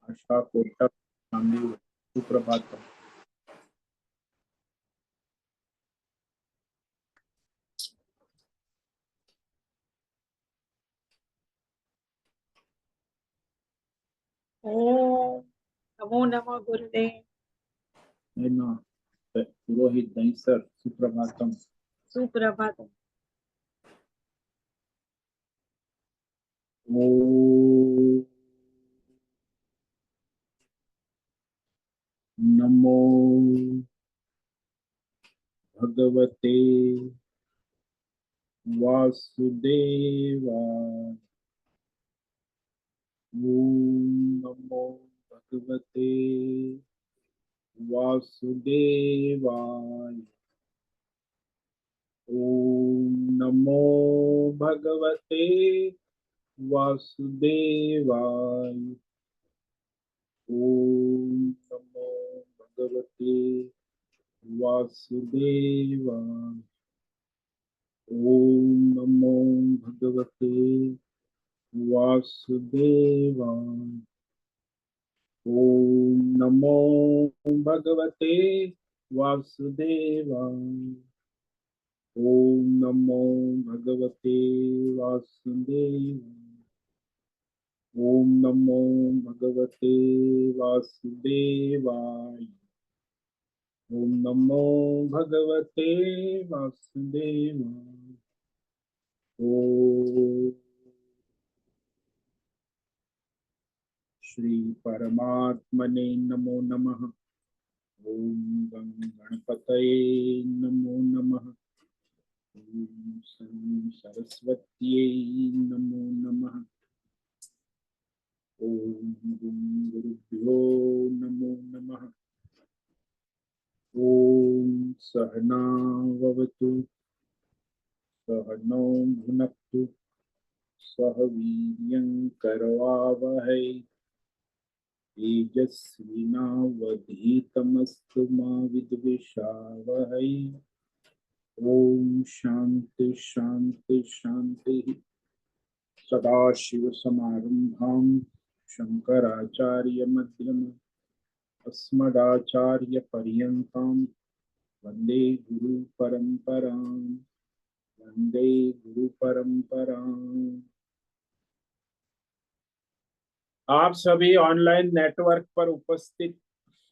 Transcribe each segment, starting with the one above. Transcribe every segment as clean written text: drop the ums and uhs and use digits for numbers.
आशा कोटक नामदेव सुप्रभात। ओम नमो नमः गुरुदेव। पुरोहित दहीसर सुप्रभातम। सुप्रभातम। ओम नमो भगवते वासुदेवाय। ओम नमो भगवते वासुदेवाय। ओम नमो भगवते वासुदेवाय। ओम नमो भगवते वासुदेवाय। ओम नमो भगवते वासुदेवाय। ओम नमो भगवते वासुदेवाय। ओम नमो भगवते वासुदेवाय। ओम नमो भगवते वासुदेवाय। ओम नमो भगवते वासुदेवाय। ओम श्री परमात्मने नमो नमः। ओम गं गणपतये नमो नमः। ओम शं सरस्वत्यै नमो नमः। ओम गुं गुरुभ्यो नमो नमः। ओम सहनाववतु सहनौ भुनक्तु सह वीर्यं करवावहै तेजस्विनावधीतमस्तु मा विद्विषावहै। ओम शांति शांति शांति। सदाशिव समारंभां शंकराचार्य मध्यम अस्मदाचार्य पर्यन्तां वंदे गुरु परंपरां। वंदे गुरु परंपरां। आप सभी ऑनलाइन नेटवर्क पर उपस्थित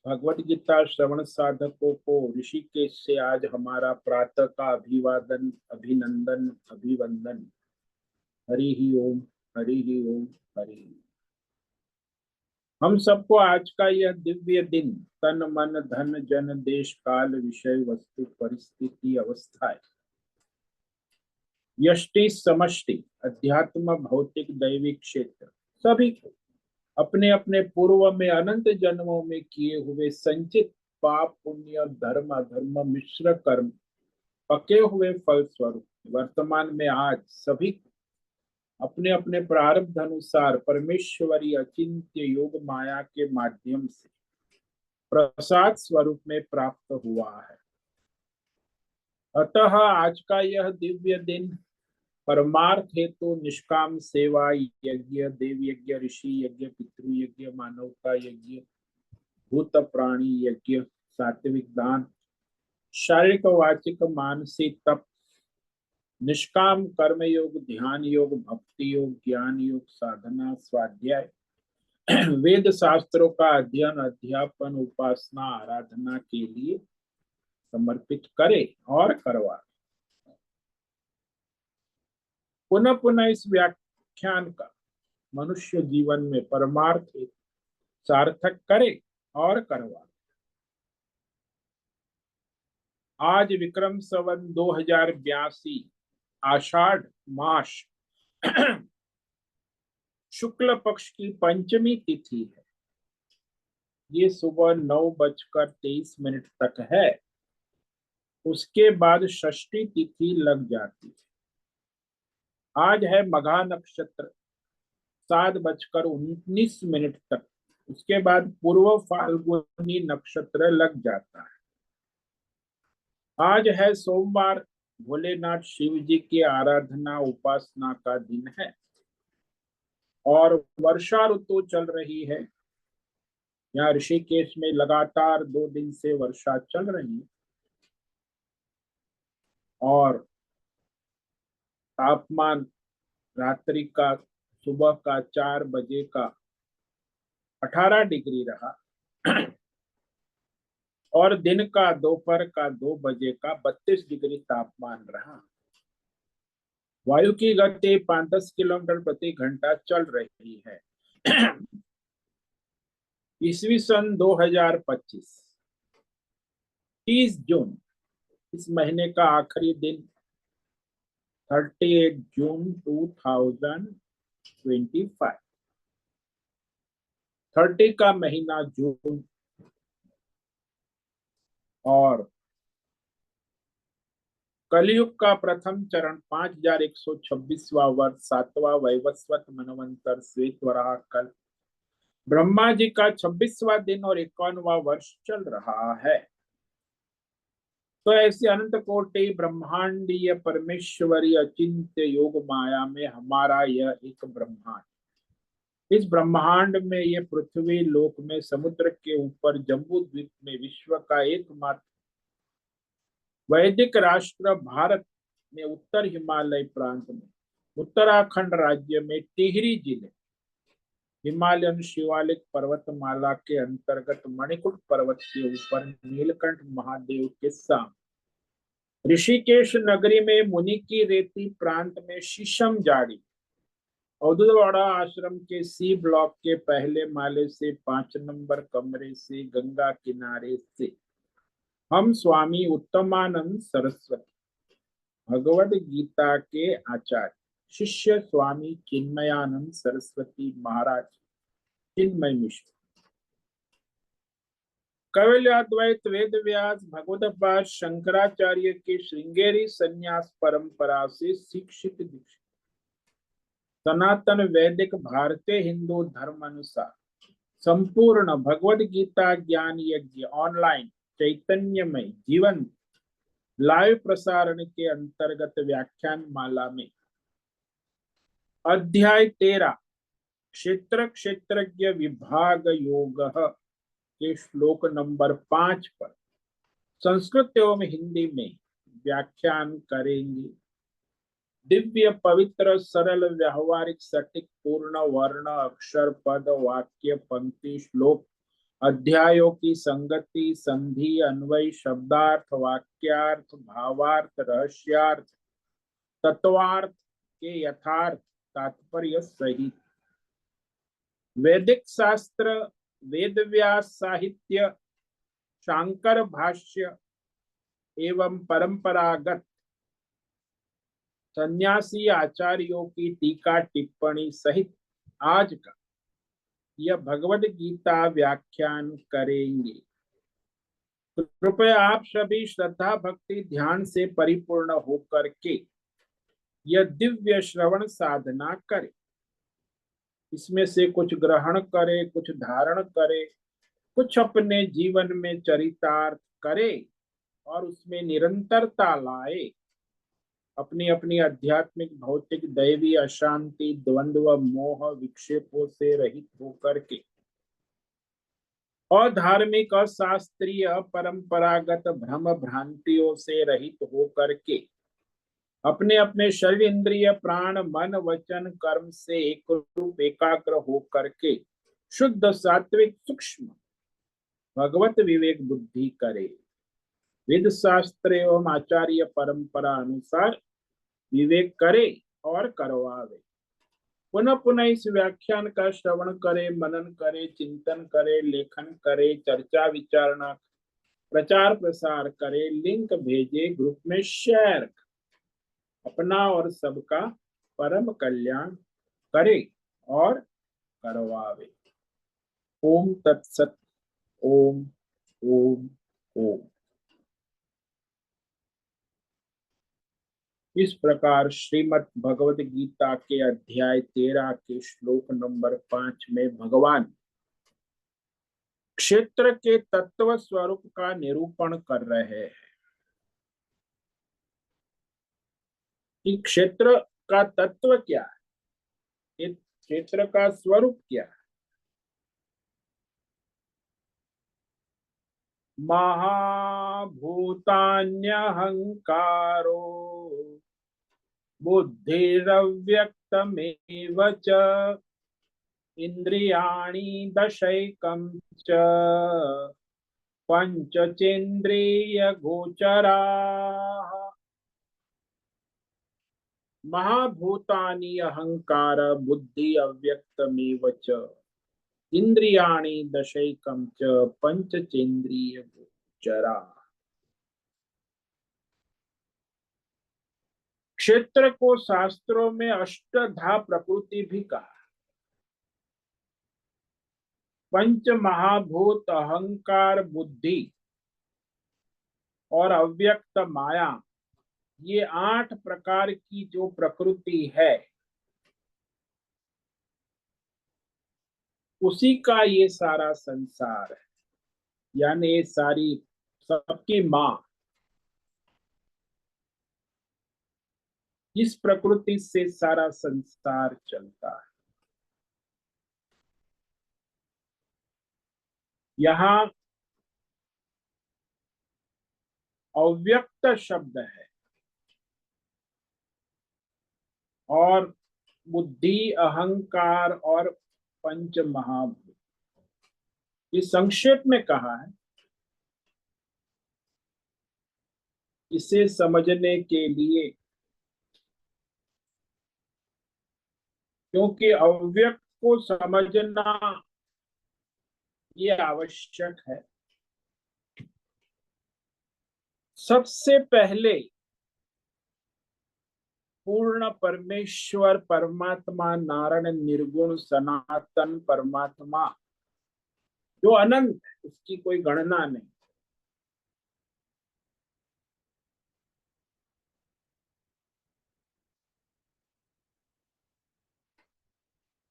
भगवत गीता श्रवण साधकों को ऋषिकेश से आज हमारा प्रातः का अभिवादन अभिनंदन अभिवंदन। हरि ही ओम हरि ही ओम हरि। हम सबको आज का यह दिव्य दिन तन मन धन जन देश काल विषय वस्तु परिस्थिति अवस्थाएं यष्टि समष्टि अध्यात्म भौतिक दैविक क्षेत्र सभी को अपने अपने पूर्व में अनंत जन्मों में किए हुए संचित पाप पुण्य धर्म अधर्म मिश्र कर्म पके हुए फल स्वरूप वर्तमान में आज सभी अपने अपने प्रारब्ध अनुसार परमेश्वरी अचिंत्य योग माया के माध्यम से प्रसाद स्वरूप में प्राप्त हुआ है। अतः आज का यह दिव्य दिन परमार्थ हेतु निष्काम सेवा यज्ञ देव यज्ञ ऋषि यज्ञ पितृ यज्ञ मानवता यज्ञ भूत प्राणी यज्ञ सात्विक दान शारीरिक वाचिक मानसिक तप निष्काम कर्म योग ध्यान योग भक्ति योग ज्ञान योग साधना स्वाध्याय वेद शास्त्रों का अध्ययन अध्यापन उपासना आराधना के लिए समर्पित करे और करवा। पुनः पुनः इस व्याख्यान का मनुष्य जीवन में परमार्थ सार्थक करे और करवा। आज विक्रम संवत 2082 आषाढ़ मास शुक्ल पक्ष की पंचमी तिथि है। ये सुबह 9:23 तक है। उसके बाद षष्ठी तिथि लग जाती है। आज है मघा नक्षत्र 7:19 तक। उसके बाद पूर्व फाल्गुनी नक्षत्र लग जाता है। आज है सोमवार। भोलेनाथ शिव जी की आराधना उपासना का दिन है और वर्षा ऋतु चल रही है। यहाँ ऋषिकेश में लगातार 2 दिन से वर्षा चल रही है और तापमान रात्रि का सुबह का 4 बजे का 18 डिग्री रहा और दिन का दोपहर का 2 बजे का 32 डिग्री तापमान रहा। वायु की गति 5-10 किलोमीटर प्रति घंटा चल रही है। ईस्वी सन 2025 30 जून इस महीने का आखिरी दिन 38 जून 2025 30 का महीना जून और कलयुग का प्रथम चरण 5126वां वर्ष 7वां वैवस्वत मनवंतर श्वेत वराह कल ब्रह्मा जी का 26वां दिन और 51वां वर्ष चल रहा है। तो ऐसी अनंत कोटि ब्रह्मांडीय परमेश्वरी अचिंत्य योग माया में हमारा यह एक ब्रह्मांड, इस ब्रह्मांड में ये पृथ्वी लोक में समुद्र के ऊपर जम्बू द्वीप में विश्व का एकमात्र वैदिक राष्ट्र भारत में उत्तर हिमालय प्रांत में उत्तराखंड राज्य में टिहरी जिले हिमालयन शिवालिक पर्वतमाला के अंतर्गत मणिकूट पर्वत के ऊपर नीलकंठ महादेव के सामने ऋषिकेश नगरी में मुनि की रेती प्रांत में शीशम जाड़ी औदुदवाड़ा आश्रम के सी ब्लॉक के पहले माले से 5 नंबर कमरे से गंगा किनारे से हम स्वामी उत्तमानंद सरस्वती भगवद गीता के आचार्य शिष्य स्वामी चिन्मयानंद सरस्वती महाराज चिन्मय मिश्र कैवल्याद्वैत वेद व्यास भगवदपाद शंकराचार्य के श्रृंगेरी संन्यास परंपरा से शिक्षित दीक्षित सनातन वैदिक भारतीय हिंदू धर्म अनुसार संपूर्ण भगवद गीता ज्ञान यज्ञ ऑनलाइन चैतन्यमय जीवन लाइव प्रसारण के अंतर्गत व्याख्यान माला में अध्याय 13 क्षेत्र क्षेत्रज्ञ विभाग योग के श्लोक नंबर 5 पर संस्कृत एवं हिंदी में व्याख्यान करेंगे। दिव्य पवित्र सरल व्यावहारिक सटीक पूर्ण वर्ण अक्षर पद वाक्य पंक्ति श्लोक अध्यायों की संगति संधि अन्वय शब्दार्थ वाक्यार्थ भावार्थ रहस्यार्थ तत्वार्थ के यथार्थ तात्पर्य सहित वैदिक शास्त्र वेद व्यास साहित्य शांकर भाष्य एवं परंपरागत सन्यासी आचार्यों की टीका टिप्पणी सहित आज का यह भगवद गीता व्याख्यान करेंगे। कृपया आप सभी श्रद्धा भक्ति ध्यान से परिपूर्ण होकर के यह दिव्य श्रवण साधना करें। इसमें से कुछ ग्रहण करे, कुछ धारण करे, कुछ अपने जीवन में चरितार्थ करे और उसमें निरंतरता लाए। अपनी अपनी आध्यात्मिक भौतिक दैवी अशांति द्वंद्व मोह विक्षेपों से रहित होकर के और धार्मिक और शास्त्रीय परंपरागत भ्रम भ्रांतियों से रहित होकर के अपने अपने शरीर इंद्रिय प्राण मन वचन कर्म से एक रूप एकाग्र होकर के शुद्ध सात्विक सूक्ष्म भगवत विवेक बुद्धि करे। वेद शास्त्र एवं आचार्य परंपरा अनुसार विवेक करे और करवावे। पुनः पुनः इस व्याख्यान का श्रवण करे, मनन करे, चिंतन करे, लेखन करे, चर्चा विचारणा प्रचार प्रसार करे, लिंक भेजे, ग्रुप में शेयर, अपना और सबका परम कल्याण करे और करवावे। ओम तत्सत। ओम ओम ओम। इस प्रकार श्रीमद् भगवद गीता के अध्याय 13 के श्लोक नंबर 5 में भगवान क्षेत्र के तत्व स्वरूप का निरूपण कर रहे हैं कि क्षेत्र का तत्व क्या है, क्षेत्र का स्वरूप क्या है। महाभूतान्यहंकारो बुद्धिरव्यक्तमेव च इंद्रियाणि दशैकं च पंचचेन्द्रियगोचराः। महाभूतानि अहंकार बुद्धि अव्यक्तमेव च इंद्रियाणि दशैकं च पंचचेन्द्रियगोचराः। क्षेत्र को शास्त्रों में अष्टधा प्रकृति भी कहा। पंच महाभूत अहंकार बुद्धि और अव्यक्त माया, ये 8 प्रकार की जो प्रकृति है उसी का ये सारा संसार है। यानी ये सारी सबकी माँ इस प्रकृति से सारा संसार चलता है। यहाँ अव्यक्त शब्द है और बुद्धि अहंकार और पंच महाभूत, ये संक्षेप में कहा है। इसे समझने के लिए, क्योंकि अव्यक्त को समझना ये आवश्यक है। सबसे पहले पूर्ण परमेश्वर परमात्मा नारायण निर्गुण सनातन परमात्मा जो अनंत है, उसकी कोई गणना नहीं।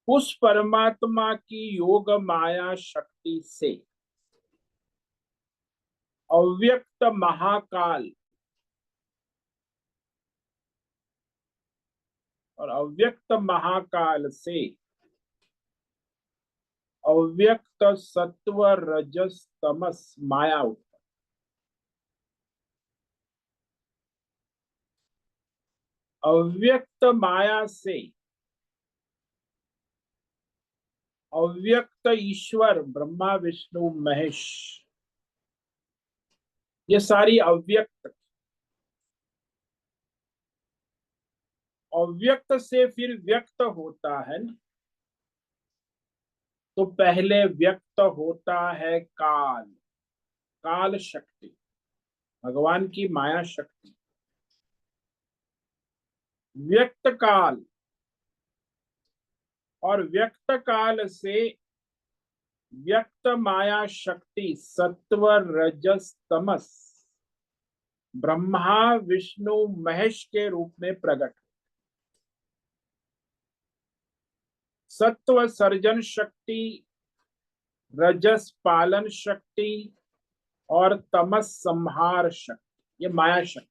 उस परमात्मा की योग माया शक्ति से अव्यक्त महाकाल और अव्यक्त महाकाल से अव्यक्त सत्व रजस तमस माया उत्पन्न। अव्यक्त माया से अव्यक्त ईश्वर ब्रह्मा विष्णु महेश, ये सारी अव्यक्त। अव्यक्त से फिर व्यक्त होता है ना, तो पहले व्यक्त होता है काल, काल शक्ति, भगवान की माया शक्ति। व्यक्त काल और व्यक्त काल से व्यक्त माया शक्ति सत्व रजस तमस ब्रह्मा विष्णु महेश के रूप में प्रकट। सत्व सर्जन शक्ति, रजस पालन शक्ति और तमस संहार शक्ति, ये माया शक्ति।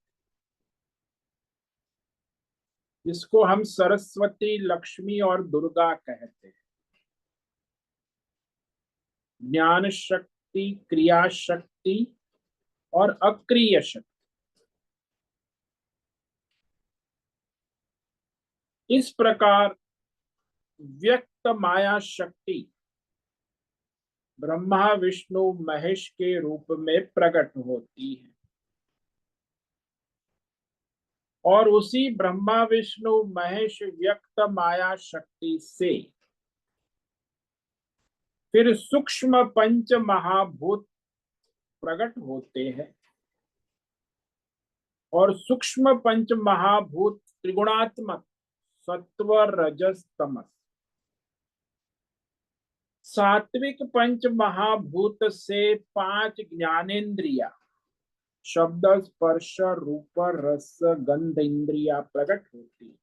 इसको हम सरस्वती, लक्ष्मी और दुर्गा कहते हैं। ज्ञान शक्ति, क्रिया शक्ति और अक्रिय शक्ति। इस प्रकार व्यक्त माया शक्ति ब्रह्मा विष्णु महेश के रूप में प्रकट होती है और उसी ब्रह्मा विष्णु महेश व्यक्त माया शक्ति से फिर सूक्ष्म पंच महाभूत प्रकट होते हैं और सूक्ष्म पंच महाभूत त्रिगुणात्मक सत्व रजस तमस। सात्विक पंच महाभूत से 5 ज्ञानेन्द्रिया शब्द स्पर्श रूप रस गंध इंद्रिया प्रकट होती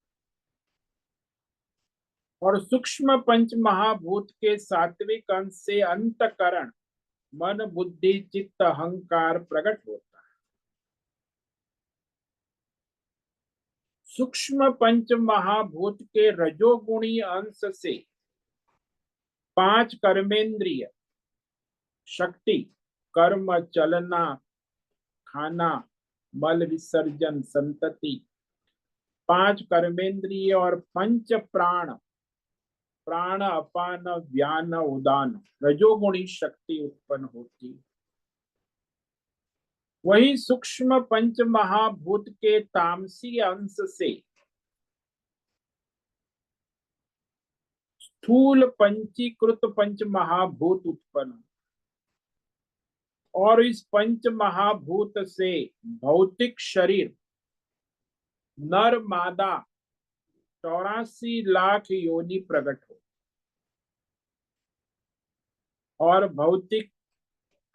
और सूक्ष्म पंच महाभूत के सात्विक अंश से अंतकरण मन बुद्धि चित्त अहंकार प्रकट होता है। सूक्ष्म पंच महाभूत के रजोगुणी अंश से 5 कर्मेंद्रिय शक्ति कर्म, चलना, खाना, मल विसर्जन, संतति, 5 कर्मेंद्रिय और पंच प्राण, प्राण, अपान, व्यान, उदान, रजोगुणी शक्ति उत्पन्न होती। वही सूक्ष्म पंच महाभूत के तामसी अंश से स्थूल पंचीकृत पंच महाभूत उत्पन्न, और इस पंच महाभूत से भौतिक शरीर नर मादा 84 लाख योनि प्रकट हो, और भौतिक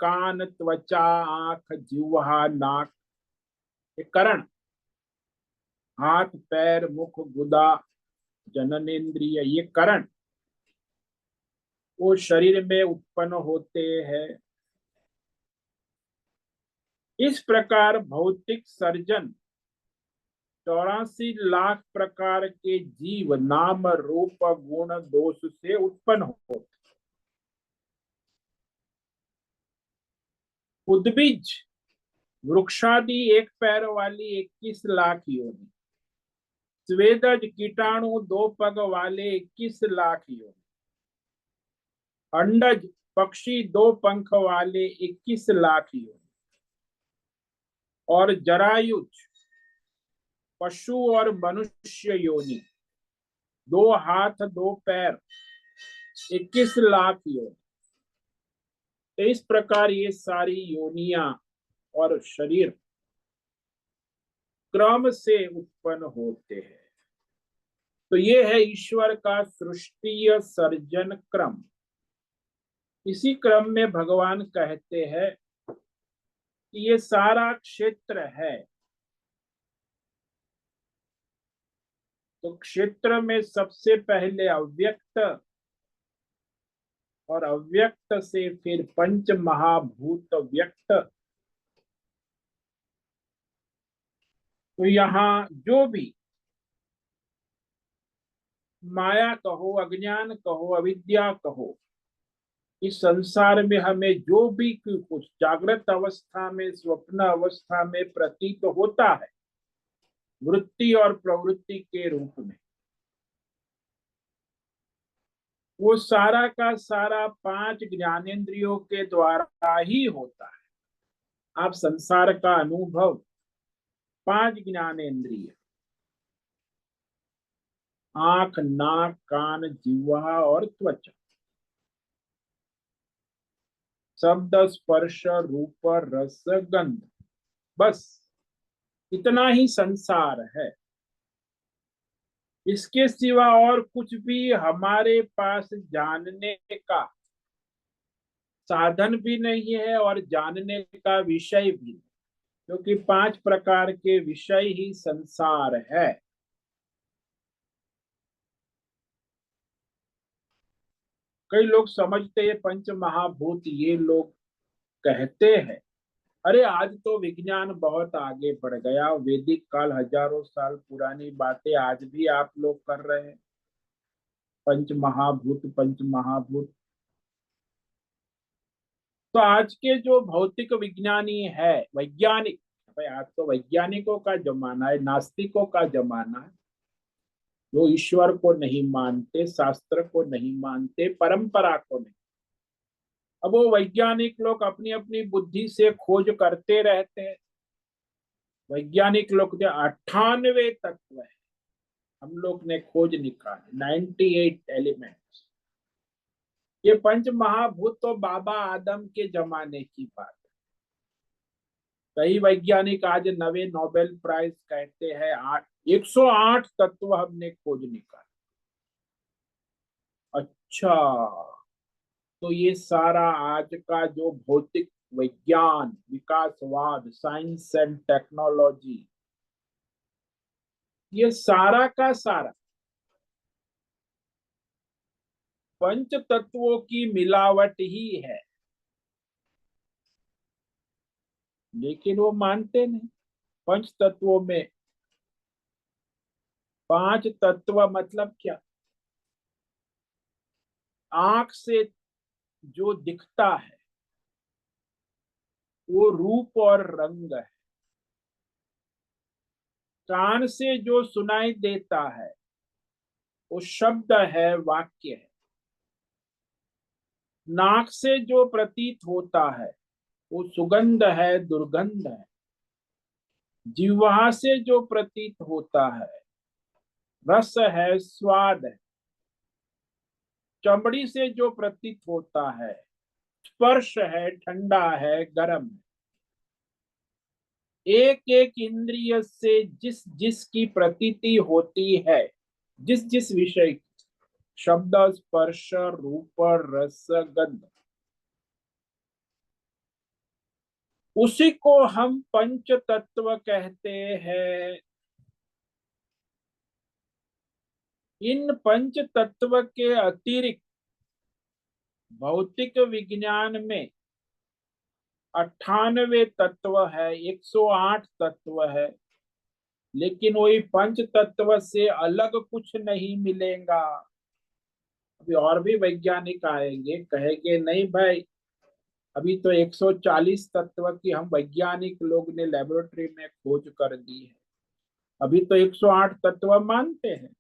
कान, त्वचा, आंख, जिह्वा, नाक, ये करण, हाथ, पैर, मुख, गुदा, जननेन्द्रिय, ये करण वो शरीर में उत्पन्न होते हैं। इस प्रकार भौतिक सर्जन 84 लाख प्रकार के जीव नाम रूप गुण दोष से उत्पन्न होते। उद्भिज वृक्षादि 1 पैर वाली 21 लाख योनि, स्वेदज कीटाणु 2 पग वाले 21 लाख योनि, अंडज पक्षी 2 पंख वाले 21 लाख योनि, और जरायुज पशु और मनुष्य योनि 2 हाथ 2 पैर 21 लाख योनि। इस प्रकार ये सारी योनियां और शरीर क्रम से उत्पन्न होते हैं। तो ये है ईश्वर का सृष्टीय सर्जन क्रम। इसी क्रम में भगवान कहते हैं कि ये सारा क्षेत्र है, तो क्षेत्र में सबसे पहले अव्यक्त, और अव्यक्त से फिर पंच महाभूत व्यक्त। तो यहाँ जो भी माया कहो, अज्ञान कहो, अविद्या कहो, इस संसार में हमें जो भी कुछ जागृत अवस्था में, स्वप्न अवस्था में प्रतीत होता है, वृत्ति और प्रवृत्ति के रूप में, वो सारा का सारा 5 ज्ञानेंद्रियों के द्वारा ही होता है। आप संसार का अनुभव 5 ज्ञानेंद्रिय, आंख, नाक, कान, जिह्वा और त्वचा, शब्द, स्पर्श, रूप, रस, गंध, बस इतना ही संसार है। इसके सिवा और कुछ भी हमारे पास जानने का साधन भी नहीं है और जानने का विषय भी, क्योंकि 5 प्रकार के विषय ही संसार है। कई लोग समझते हैं पंच महाभूत, ये लोग कहते हैं। अरे आज तो विज्ञान बहुत आगे बढ़ गया, वैदिक काल हजारों साल पुरानी बातें आज भी आप लोग कर रहे हैं। पंच महाभूत, पंच महाभूत। तो आज के जो भौतिक विज्ञानी है, वैज्ञानिक, भाई आज तो वैज्ञानिकों का जमाना है, नास्तिकों का जमाना है, जो ईश्वर को नहीं मानते, शास्त्र को नहीं मानते, परंपरा को नहीं। अब वो वैज्ञानिक लोग अपनी अपनी बुद्धि से खोज करते रहते हैं। वैज्ञानिक लोग जो 98 तत्व है, हम लोग ने खोज निकाले 98 एलिमेंट्स। ये पंच महाभूत तो बाबा आदम के जमाने की बात है। कई वैज्ञानिक आज नवे नोबेल प्राइज कहते हैं 108 तत्व हमने खोज निकाले। अच्छा, तो ये सारा आज का जो भौतिक विज्ञान, विकासवाद, साइंस एंड टेक्नोलॉजी, ये सारा का सारा पंच तत्वों की मिलावट ही है, लेकिन वो मानते नहीं। पंच तत्वों में 5 तत्व मतलब क्या? आंख से जो दिखता है, वो रूप और रंग है। कान से जो सुनाई देता है वो शब्द है, वाक्य है। नाक से जो प्रतीत होता है वो सुगंध है, दुर्गंध है। जिह्वा से जो प्रतीत होता है रस है, स्वाद है। चमड़ी से जो प्रतीत होता है स्पर्श है, ठंडा है, गर्म है। एक एक इंद्रिय से जिस जिस की प्रतीति होती है, जिस जिस विषय की, शब्द, स्पर्श, रूप, रस, गंध, उसी को हम पंच तत्व कहते हैं। इन पंच तत्व के अतिरिक्त भौतिक विज्ञान में 98 तत्व है, 108 तत्व है। लेकिन वही पंच तत्व से अलग कुछ नहीं मिलेगा। अभी और भी वैज्ञानिक आएंगे, कहेंगे नहीं भाई, अभी तो 140 तत्व की हम वैज्ञानिक लोग ने लेबोरेटरी में खोज कर दी है, अभी तो 108 तत्व मानते हैं।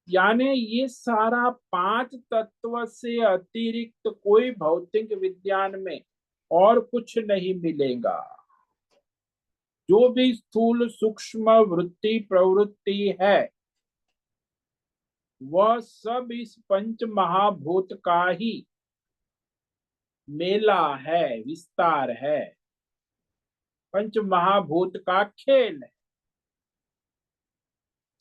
यानी ये सारा पांच तत्व से अतिरिक्त कोई भौतिक विज्ञान में और कुछ नहीं मिलेगा। जो भी स्थूल सूक्ष्म वृत्ति प्रवृत्ति है वह सब इस पंच महाभूत का ही मेला है, विस्तार है, पंच महाभूत का खेल है।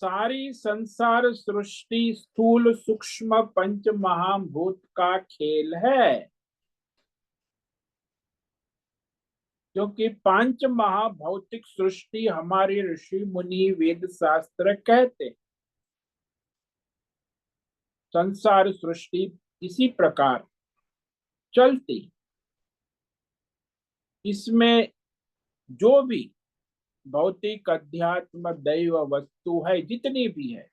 सारी संसार सृष्टि स्थूल सूक्ष्म पंच महाभूत का खेल है। क्योंकि पांच महाभौतिक सृष्टि हमारे ऋषि मुनि वेद शास्त्र कहते, संसार सृष्टि इसी प्रकार चलती। इसमें जो भी भौतिक अध्यात्म दैव वस्तु है, जितनी भी है,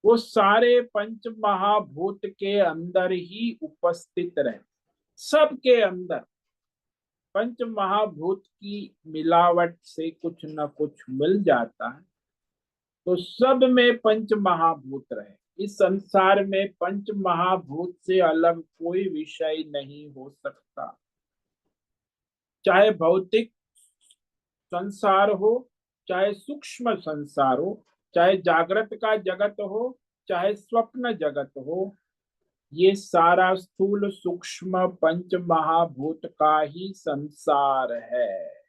वो सारे पंच महाभूत के अंदर ही उपस्थित रहे। सबके अंदर पंच महाभूत की मिलावट से कुछ न कुछ मिल जाता है, तो सब में पंच महाभूत रहे। इस संसार में पंच महाभूत से अलग कोई विषय नहीं हो सकता। चाहे भौतिक संसार हो, चाहे सूक्ष्म संसार हो, चाहे जागृत का जगत हो, चाहे स्वप्न जगत हो, ये सारा स्थूल सूक्ष्म पंच महाभूत का ही संसार है।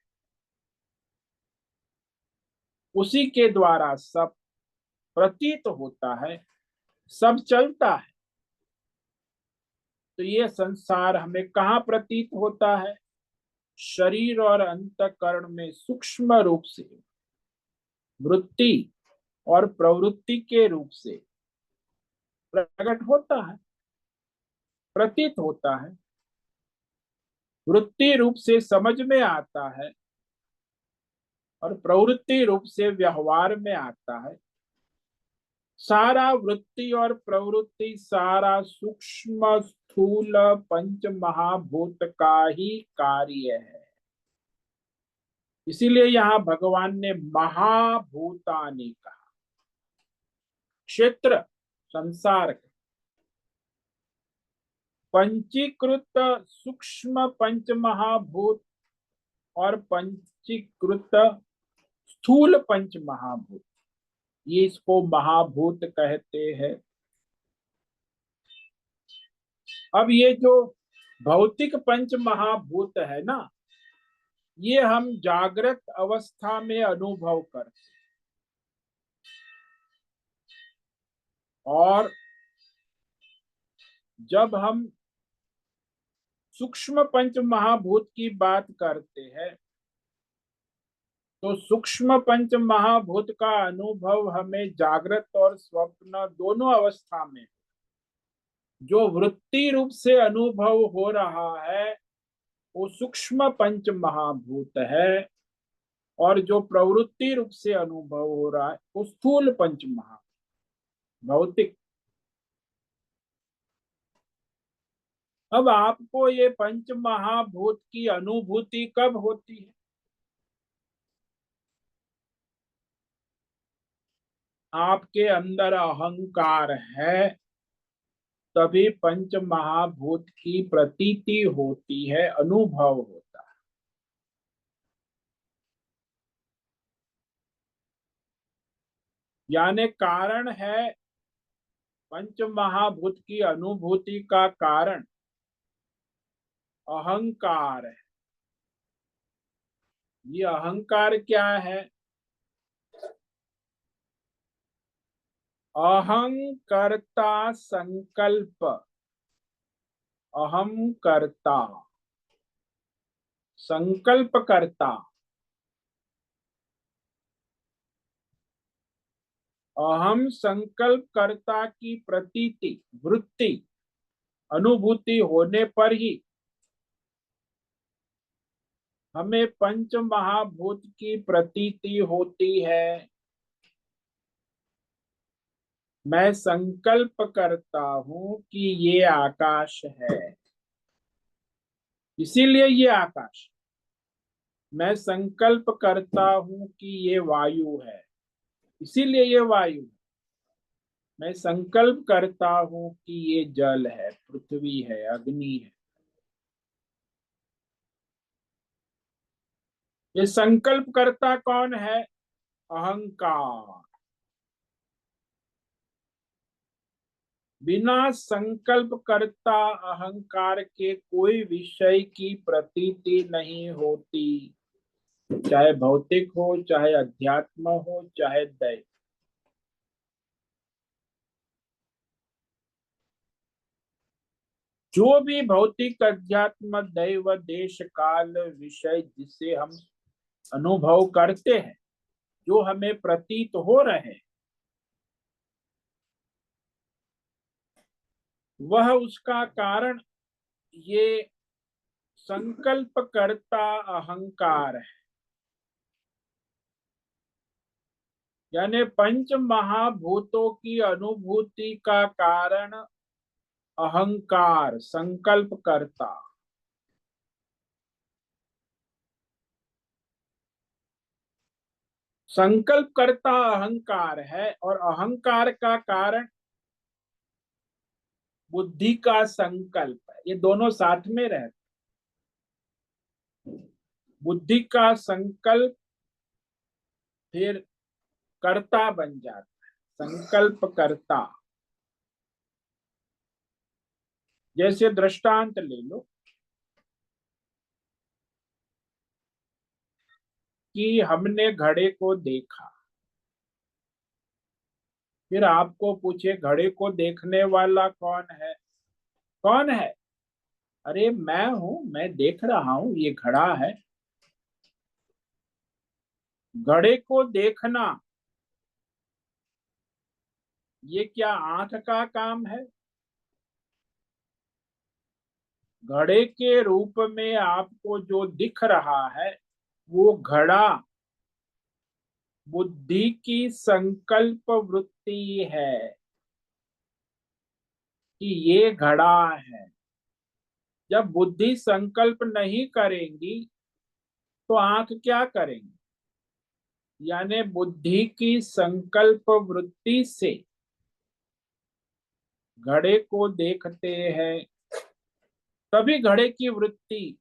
उसी के द्वारा सब प्रतीत होता है, सब चलता है। तो ये संसार हमें कहाँ प्रतीत होता है? शरीर और अंतःकरण में सूक्ष्म रूप से वृत्ति और प्रवृत्ति के रूप से प्रकट होता है, प्रतीत होता है। वृत्ति रूप से समझ में आता है और प्रवृत्ति रूप से व्यवहार में आता है। सारा वृत्ति और प्रवृत्ति सारा सूक्ष्म स्थूल पंच महाभूत का ही कार्य है। इसीलिए यहाँ भगवान ने महाभूतानि कहा। क्षेत्र संसार, पंचीकृत सूक्ष्म पंच महाभूत और पंचीकृत स्थूल पंच महाभूत, ये इसको महाभूत कहते हैं। अब ये जो भौतिक पंच महाभूत है ना, ये हम जागृत अवस्था में अनुभव करते, और जब हम सूक्ष्म पंच महाभूत की बात करते हैं तो सूक्ष्म पंच महाभूत का अनुभव हमें जागृत और स्वप्न दोनों अवस्था में जो वृत्ति रूप से अनुभव हो रहा है वो सूक्ष्म पंच महाभूत है, और जो प्रवृत्ति रूप से अनुभव हो रहा है वो स्थूल पंच महाभूत, भौतिक। अब आपको ये पंच महाभूत की अनुभूति कब होती है? आपके अंदर अहंकार है, तभी पंच महाभूत की प्रतीति होती है, अनुभव होता है। यानी कारण है, पंच महाभूत की अनुभूति का कारण अहंकार है। ये अहंकार क्या है? अहं कर्ता संकल्प, अहम कर्ता संकल्प करता, अहम संकल्प कर्ता की प्रतीति, वृत्ति, अनुभूति होने पर ही हमें पंच महाभूत की प्रतीति होती है। मैं संकल्प करता हूं कि ये आकाश है, इसीलिए ये आकाश। मैं संकल्प करता हूं कि ये वायु है, इसीलिए ये वायु। मैं संकल्प करता हूं कि ये जल है, पृथ्वी है, अग्नि है। ये संकल्प करता कौन है? अहंकार। बिना संकल्प करता अहंकार के कोई विषय की प्रतीति नहीं होती, चाहे भौतिक हो, चाहे अध्यात्म हो, चाहे दैव। जो भी भौतिक, अध्यात्म, दैव, देश, काल, विषय जिसे हम अनुभव करते हैं, जो हमें प्रतीत हो रहे हैं, वह उसका कारण ये संकल्प करता अहंकार है। यानी पंच महाभूतों की अनुभूति का कारण अहंकार, संकल्प करता। संकल्प करता अहंकार है, और अहंकार का कारण बुद्धि का संकल्प है। ये दोनों साथ में रहते। बुद्धि का संकल्प फिर कर्ता बन जाता है, संकल्प करता। जैसे दृष्टांत ले लो कि हमने घड़े को देखा, फिर आपको पूछे घड़े को देखने वाला कौन है? कौन है? अरे मैं हूं, मैं देख रहा हूं, ये घड़ा है। घड़े को देखना, ये क्या आंख का काम है? घड़े के रूप में आपको जो दिख रहा है, वो घड़ा बुद्धि की संकल्प वृत्ति है कि ये घड़ा है। जब बुद्धि संकल्प नहीं करेंगी तो आंख क्या करेंगी? यानी बुद्धि की संकल्प वृत्ति से घड़े को देखते हैं, तभी घड़े की वृत्ति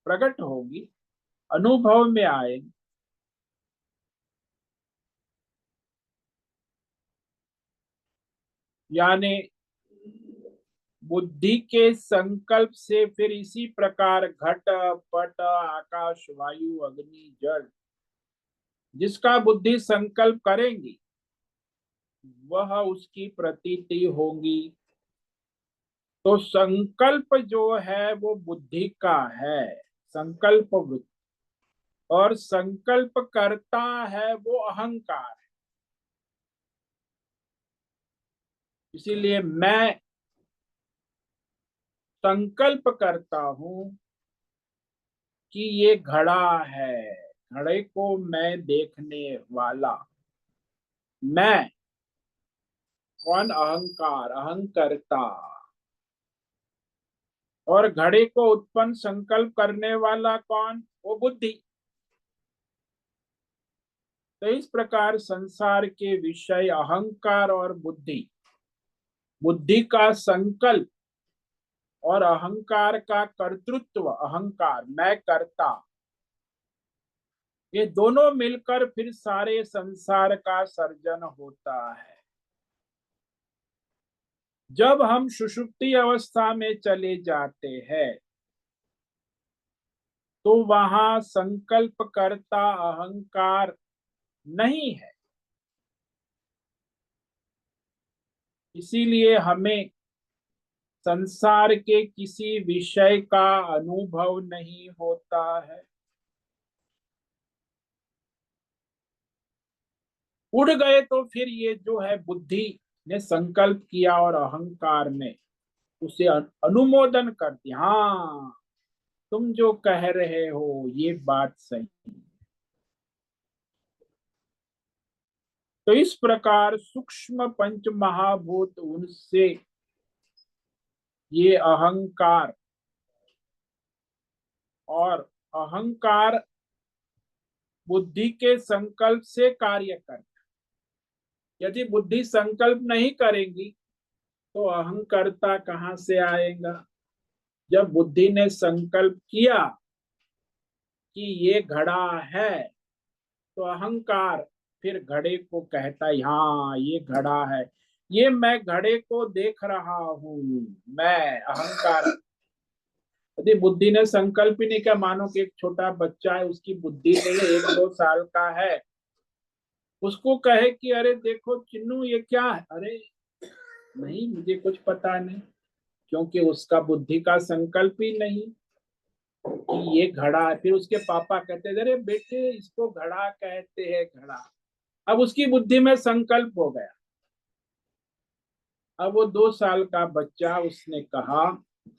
प्रकट होगी, अनुभव में आएगी। यानी बुद्धि के संकल्प से फिर इसी प्रकार घट, पट, आकाश, वायु, अग्नि, जल, जिसका बुद्धि संकल्प करेंगी वह उसकी प्रतीति होगी। तो संकल्प जो है वो बुद्धि का है, संकल्प वृत्ति। और संकल्प करता है वो अहंकार। इसीलिए मैं संकल्प करता हूं कि ये घड़ा है, घड़े को मैं देखने वाला मैं। कौन? अहंकार, अहंकर्ता। और घड़े को उत्पन्न संकल्प करने वाला कौन? वो बुद्धि। तो इस प्रकार संसार के विषय अहंकार और बुद्धि, बुद्धि का संकल्प और अहंकार का कर्तृत्व, अहंकार मैं करता, ये दोनों मिलकर फिर सारे संसार का सर्जन होता है। जब हम सुषुप्ति अवस्था में चले जाते हैं तो वहां संकल्प करता अहंकार नहीं है। इसीलिए हमें संसार के किसी विषय का अनुभव नहीं होता है। उड़ गए तो फिर ये जो है बुद्धि ने संकल्प किया और अहंकार ने उसे अनुमोदन कर दिया, हाँ तुम जो कह रहे हो ये बात सही। तो इस प्रकार सूक्ष्म पंच महाभूत, उनसे ये अहंकार, और अहंकार बुद्धि के संकल्प से कार्य करता। यदि बुद्धि संकल्प नहीं करेगी तो अहंकर्ता कहाँ से आएगा? जब बुद्धि ने संकल्प किया कि ये घड़ा है तो अहंकार फिर घड़े को कहता है हाँ ये घड़ा है, ये मैं घड़े को देख रहा हूं, मैं अहंकार। यदि बुद्धि ने संकल्प ही नहीं किया, मानो कि एक छोटा बच्चा है, उसकी बुद्धि नहीं है, 1-2 साल का है, उसको कहे कि अरे देखो चिन्नू ये क्या है, अरे नहीं मुझे कुछ पता नहीं, क्योंकि उसका बुद्धि का संकल्प ही नहीं कि ये घड़ा है। फिर उसके पापा कहते हैं अरे बेटे इसको घड़ा कहते हैं, घड़ा। अब उसकी बुद्धि में संकल्प हो गया। अब वो 2 साल का बच्चा, उसने कहा,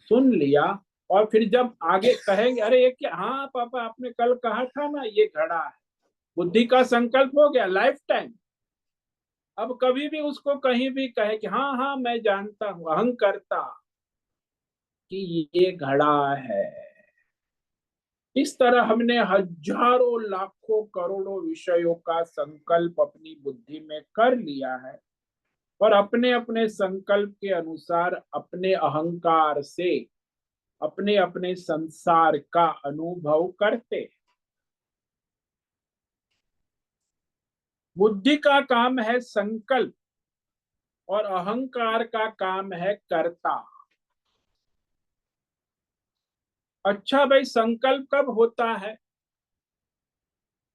सुन लिया, और फिर जब आगे कहेंगे अरे ये क्या, हाँ पापा आपने कल कहा था ना ये घड़ा है, बुद्धि का संकल्प हो गया लाइफ टाइम। अब कभी भी उसको कहीं भी कहे कि हाँ हाँ मैं जानता हूं, अहंकर्ता, कि ये घड़ा है। इस तरह हमने हजारों लाखों करोड़ों विषयों का संकल्प अपनी बुद्धि में कर लिया है, और अपने अपने संकल्प के अनुसार अपने अहंकार से अपने अपने संसार का अनुभव करते। बुद्धि का काम है संकल्प और अहंकार का काम है कर्ता। अच्छा भाई, संकल्प कब होता है?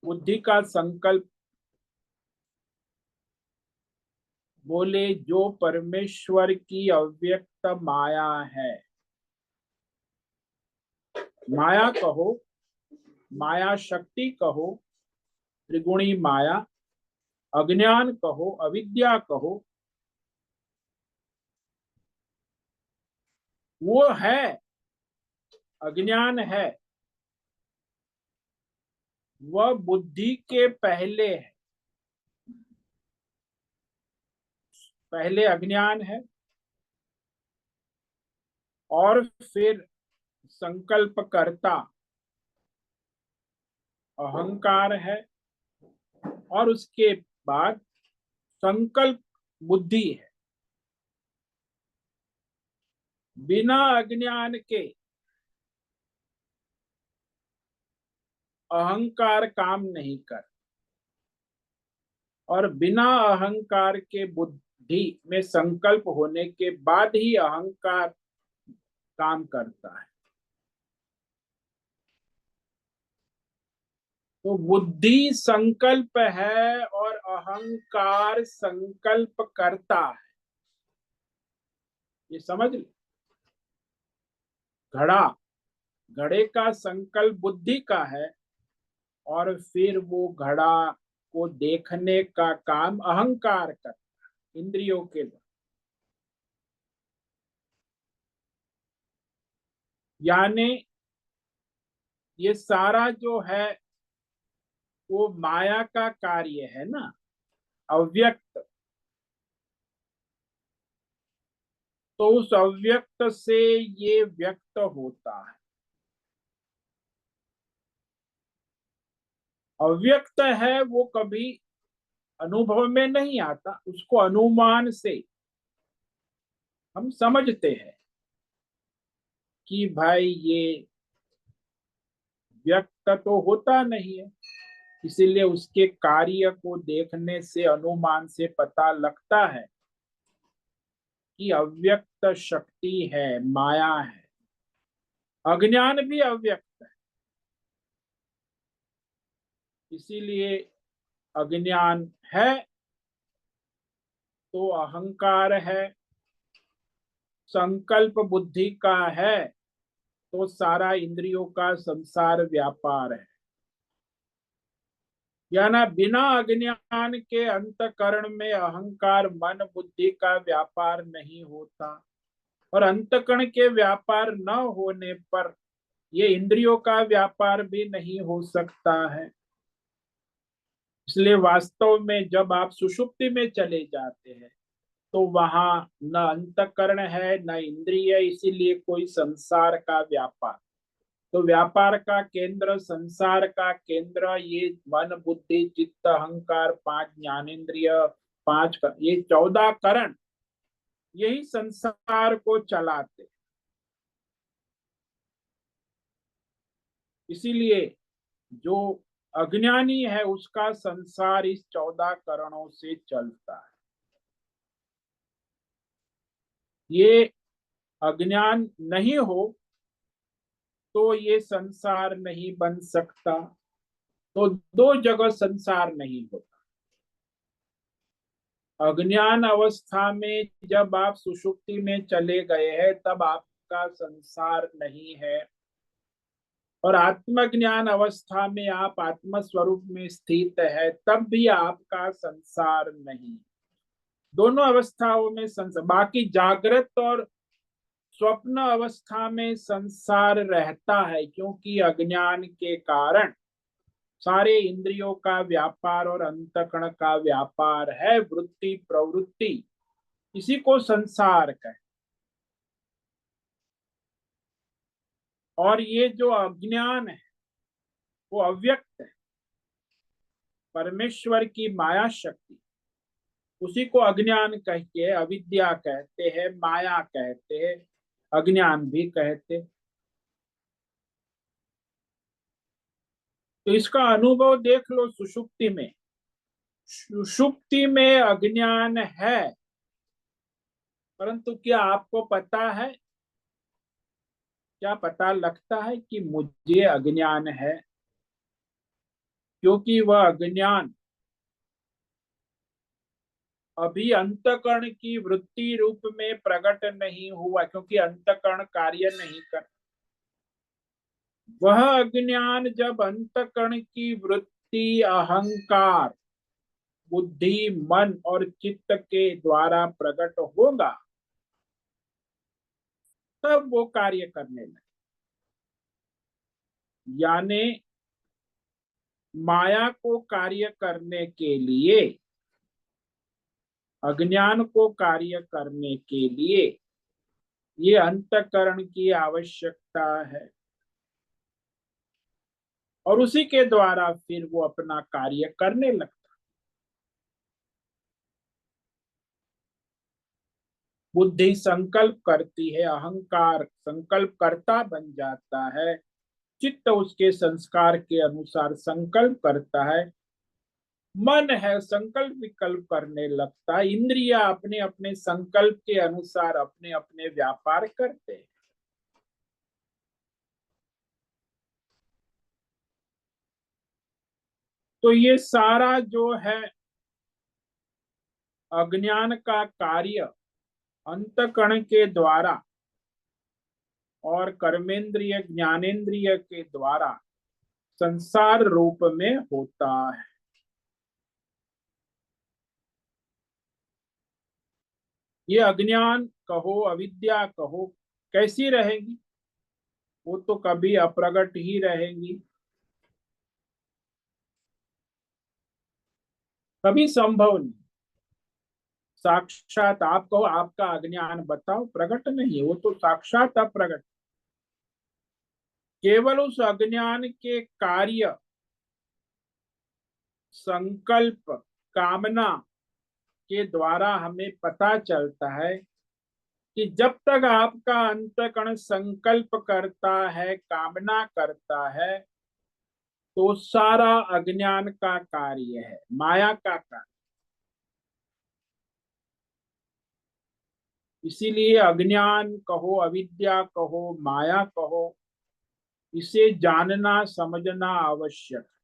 बुद्धि का संकल्प, बोले जो परमेश्वर की अव्यक्त माया है, माया कहो, माया शक्ति कहो, त्रिगुणी माया, अज्ञान कहो, अविद्या कहो, वो है, अज्ञान है, वह बुद्धि के पहले है। पहले अज्ञान है और फिर संकल्प करता अहंकार है, और उसके बाद संकल्प बुद्धि है। बिना अज्ञान के अहंकार काम नहीं कर, और बिना अहंकार के बुद्धि में संकल्प होने के बाद ही अहंकार काम करता है। तो बुद्धि संकल्प है और अहंकार संकल्प करता है, ये समझ लो। घड़ा, घड़े का संकल्प बुद्धि का है, और फिर वो घड़ा को देखने का काम अहंकार करता है इंद्रियों के द्वारा। यानी ये सारा जो है वो माया का कार्य है ना, अव्यक्त। तो उस अव्यक्त से ये व्यक्त होता है। अव्यक्त है वो कभी अनुभव में नहीं आता, उसको अनुमान से हम समझते हैं कि भाई ये व्यक्त तो होता नहीं है, इसीलिए उसके कार्य को देखने से अनुमान से पता लगता है कि अव्यक्त शक्ति है, माया है। अज्ञान भी अव्यक्त है, इसीलिए अज्ञान है तो अहंकार है, संकल्प बुद्धि का है तो सारा इंद्रियों का संसार व्यापार है। या ना बिना अज्ञान के अंतकरण में अहंकार मन बुद्धि का व्यापार नहीं होता, और अंतकरण के व्यापार न होने पर ये इंद्रियों का व्यापार भी नहीं हो सकता है। इसलिए वास्तव में जब आप सुषुप्ति में चले जाते हैं तो वहां न अंतकरण है न इंद्रिय, इसीलिए कोई संसार का व्यापार। तो व्यापार का केंद्र, संसार का केंद्र ये मन बुद्धि चित्त अहंकार, पांच ज्ञानेन्द्रिय, ये 14 करण, यही संसार को चलाते। इसीलिए जो अज्ञानी है उसका संसार इस 14 करणों से चलता है। ये अज्ञान नहीं हो तो ये संसार नहीं बन सकता। तो दो जगह संसार नहीं होता। अज्ञान अवस्था में जब आप सुषुप्ति में चले गए हैं तब आपका संसार नहीं है, और आत्मज्ञान अवस्था में आप आत्म स्वरूप में स्थित है तब भी आपका संसार नहीं। दोनों अवस्थाओं में संसार, बाकी जागृत और स्वप्न अवस्था में संसार रहता है, क्योंकि अज्ञान के कारण सारे इंद्रियों का व्यापार और अंतकरण का व्यापार है, वृत्ति प्रवृत्ति, इसी को संसार कहे। और ये जो अज्ञान है वो अव्यक्त है, परमेश्वर की माया शक्ति, उसी को अज्ञान कह के अविद्या कहते हैं, माया कहते हैं, अज्ञान भी कहते। तो इसका अनुभव देख लो सुषुप्ति में। सुषुप्ति में अज्ञान है, परंतु क्या आपको पता है, क्या पता लगता है कि मुझे अज्ञान है? क्योंकि वह अज्ञान अभी अंतकरण की वृत्ति रूप में प्रकट नहीं हुआ, क्योंकि अंतकरण कार्य नहीं कर। वह अज्ञान जब अंतकरण की वृत्ति अहंकार बुद्धि मन और चित्त के द्वारा प्रकट होगा तब वो कार्य करने लगे। यानी माया को कार्य करने के लिए, अज्ञान को कार्य करने के लिए ये अंतकरण की आवश्यकता है, और उसी के द्वारा फिर वो अपना कार्य करने लगता। बुद्धि संकल्प करती है, अहंकार संकल्प करता बन जाता है, चित्त उसके संस्कार के अनुसार संकल्प करता है, मन है संकल्प विकल्प करने लगता है, इंद्रिया अपने अपने संकल्प के अनुसार अपने अपने व्यापार करते हैं। तो ये सारा जो है अज्ञान का कार्य अंतकरण के द्वारा और कर्मेंद्रिय ज्ञानेन्द्रिय के द्वारा संसार रूप में होता है। ये अज्ञान कहो अविद्या कहो कैसी रहेगी? वो तो कभी अप्रगट ही रहेगी, कभी संभव नहीं। साक्षात आप कहो आपका अज्ञान बताओ, प्रकट नहीं, वो तो साक्षात अप्रगट। केवल उस अज्ञान के कार्य, संकल्प, कामना के द्वारा हमें पता चलता है कि जब तक आपका अंतःकरण संकल्प करता है, कामना करता है, तो सारा अज्ञान का कार्य है, माया का कार्य। इसीलिए अज्ञान कहो, अविद्या कहो, माया कहो, इसे जानना समझना आवश्यक है।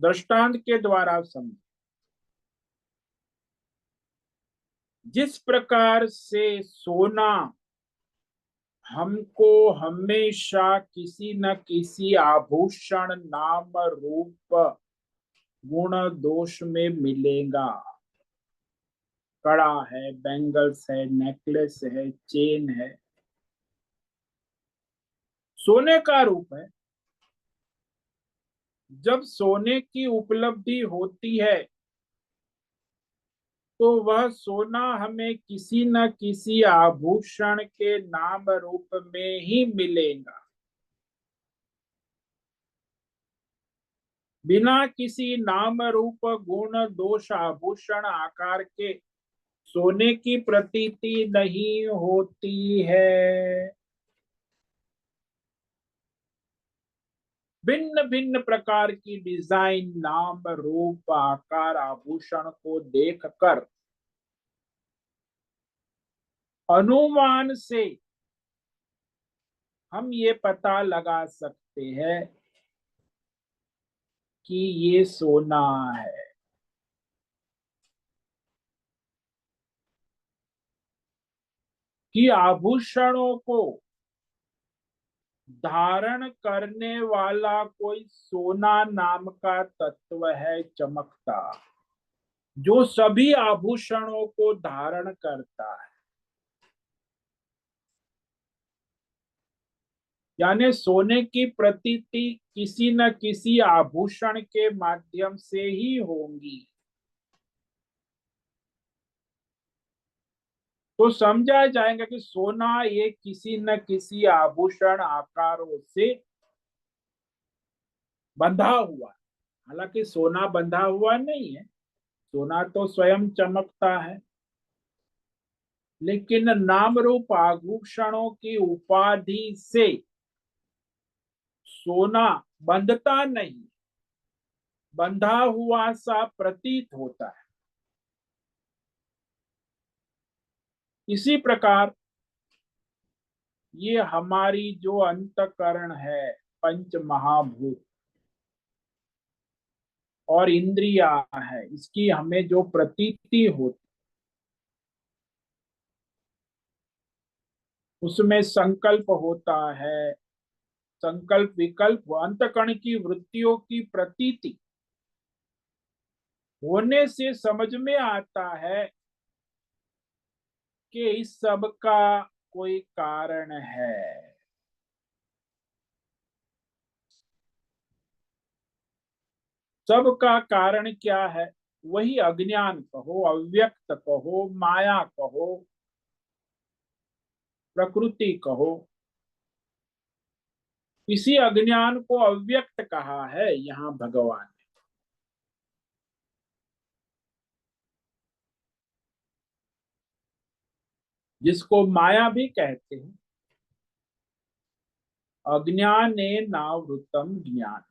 दृष्टांत के द्वारा समझ, जिस प्रकार से सोना हमको हमेशा किसी न किसी आभूषण, नाम, रूप, गुण, दोष में मिलेगा। कड़ा है, बैंगल्स है, नेकलेस है, चेन है, सोने का रूप है। जब सोने की उपलब्धि होती है तो वह सोना हमें किसी न किसी आभूषण के नाम रूप में ही मिलेगा। बिना किसी नाम रूप, गुण, दोष, आभूषण, आकार के सोने की प्रतीति नहीं होती है। भिन्न भिन्न प्रकार की डिजाइन, नाम, रूप, आकार, आभूषण को देखकर अनुमान से हम ये पता लगा सकते हैं कि ये सोना है। कि आभूषणों को धारण करने वाला कोई सोना नाम का तत्व है, चमकता, जो सभी आभूषणों को धारण करता है। यानी सोने की प्रतीति किसी न किसी आभूषण के माध्यम से ही होंगी। तो समझा जाएगा कि सोना ये किसी न किसी आभूषण, आकारों से बंधा हुआ है। हालांकि सोना बंधा हुआ नहीं है, सोना तो स्वयं चमकता है, लेकिन नाम रूप आभूषणों की उपाधि से सोना बंधता नहीं, बंधा हुआ सा प्रतीत होता है। इसी प्रकार ये हमारी जो अंतकरण है, पंच महाभूत और इंद्रिया है, इसकी हमें जो प्रतीति होती, उसमें संकल्प होता है। संकल्प, विकल्प, अंतकरण की वृत्तियों की प्रतीति होने से समझ में आता है कि इस सब का कोई कारण है। सब का कारण क्या है? वही अज्ञान कहो, अव्यक्त कहो, माया कहो, प्रकृति कहो। इसी अज्ञान को अव्यक्त कहा है यहाँ भगवान ने। जिसको माया भी कहते हैं। अज्ञाने नावृतम ज्ञान,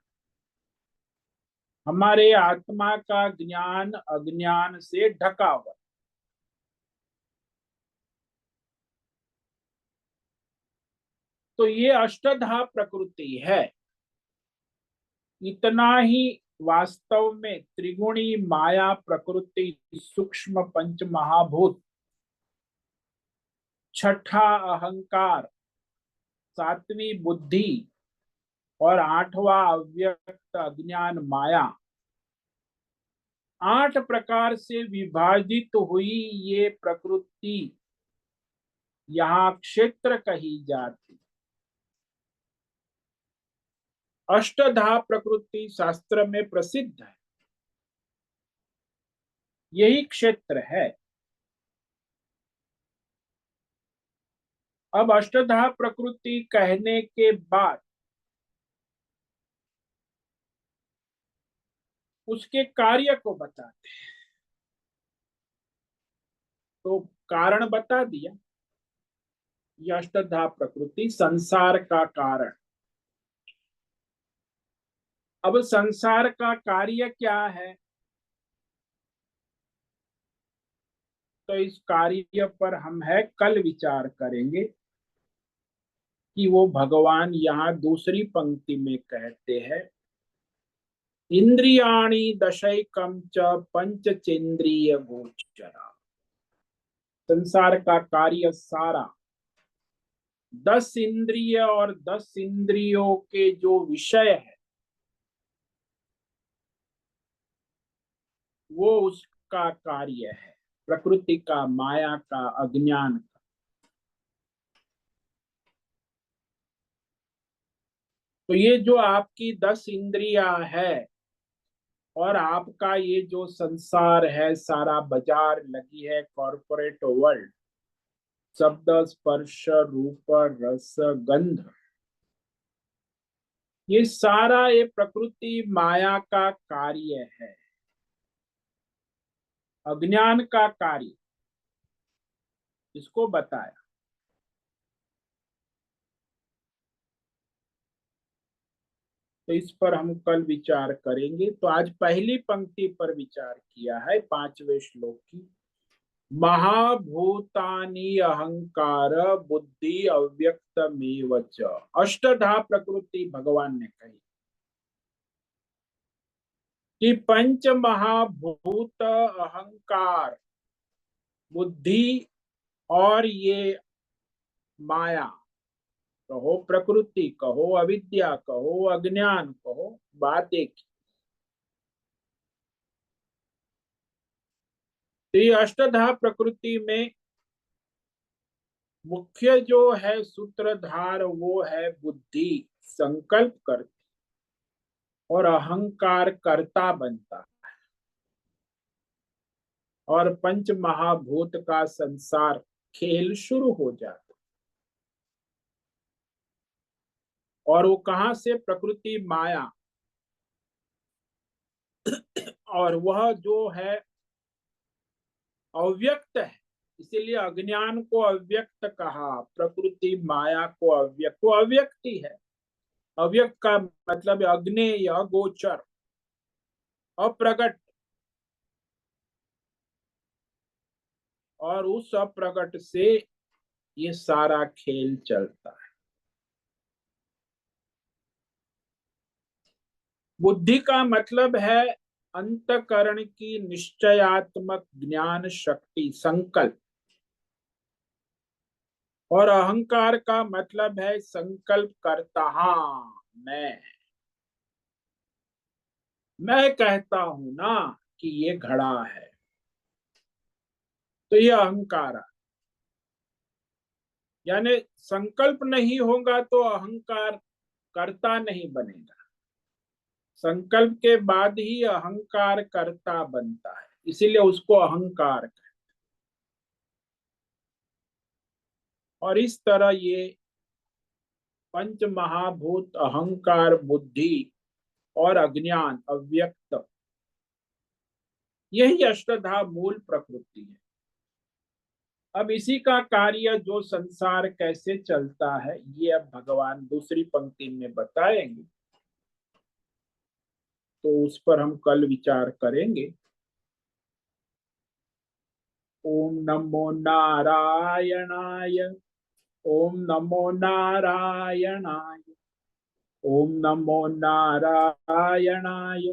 हमारे आत्मा का ज्ञान अज्ञान से ढका हुआ। तो ये अष्टधा प्रकृति है। इतना ही वास्तव में त्रिगुणी माया प्रकृति, सूक्ष्म पंच महाभूत, छठा अहंकार, सातवीं बुद्धि और आठवां अव्यक्त अज्ञान माया, 8 प्रकार से विभाजित हुई ये प्रकृति यहाँ क्षेत्र कही जाती। अष्टधा प्रकृति शास्त्र में प्रसिद्ध है। यही क्षेत्र है। अब अष्टधा प्रकृति कहने के बाद उसके कार्य को बताते हैं। तो कारण बता दिया, ये अष्टधा प्रकृति संसार का कारण। अब संसार का कार्य क्या है, तो इस कार्य पर हम है कल विचार करेंगे कि वो भगवान यहाँ दूसरी पंक्ति में कहते हैं, इंद्रियाणि दशैकम च पंचचेंद्रिय गोचरा। संसार का कार्य सारा 10 इंद्रिय और 10 इंद्रियों के जो विषय है वो उसका कार्य है, प्रकृति का, माया का, अज्ञान का। तो ये जो आपकी 10 इंद्रियां है और आपका ये जो संसार है, सारा बाजार लगी है, कॉरपोरेट वर्ल्ड, शब्द स्पर्श रूप रस गंध, ये सारा ये प्रकृति माया का कार्य है, अज्ञान का कार्य, इसको बताया। तो इस पर हम कल विचार करेंगे। तो आज पहली पंक्ति पर विचार किया है 5वें श्लोक की, महाभूतानि अहंकार बुद्धि अव्यक्तमेव च। अष्टधा प्रकृति भगवान ने कही कि पंच महाभूत अहंकार, बुद्धि और ये माया, कहो प्रकृति, कहो अविद्या, कहो अज्ञान, कहो बात एक। तो ये अष्टधा प्रकृति में मुख्य जो है सूत्रधार वो है बुद्धि, संकल्प करती, और अहंकार कर्ता बनता है, और पंच महाभूत का संसार खेल शुरू हो जाता। और वो कहां से, प्रकृति माया, और वह जो है अव्यक्त है, इसीलिए अज्ञान को अव्यक्त कहा, प्रकृति माया को अव्यक्त। वो अव्यक्ति है, अव्यक्त का मतलब अग्नेय, अगोचर, अप्रगट, और उस अप्रगट से ये सारा खेल चलता है। बुद्धि का मतलब है अंतकरण की निश्चयात्मक ज्ञान शक्ति, संकल्प। और अहंकार का मतलब है संकल्प करता, हाँ मैं कहता हूं ना कि ये घड़ा है, तो ये अहंकार है। यानी संकल्प नहीं होगा तो अहंकार कर्ता नहीं बनेगा, संकल्प के बाद ही अहंकार कर्ता बनता है, इसीलिए उसको अहंकार कहते हैं। और इस तरह ये पंच महाभूत, अहंकार, बुद्धि और अज्ञान, अव्यक्त, यही अष्टधा मूल प्रकृति है। अब इसी का कार्य जो संसार कैसे चलता है ये अब भगवान दूसरी पंक्ति में बताएंगे, तो उस पर हम कल विचार करेंगे। ओम नमो नारायणाय, ओम नमो नारायणाय, ओम नमो नारायणाय,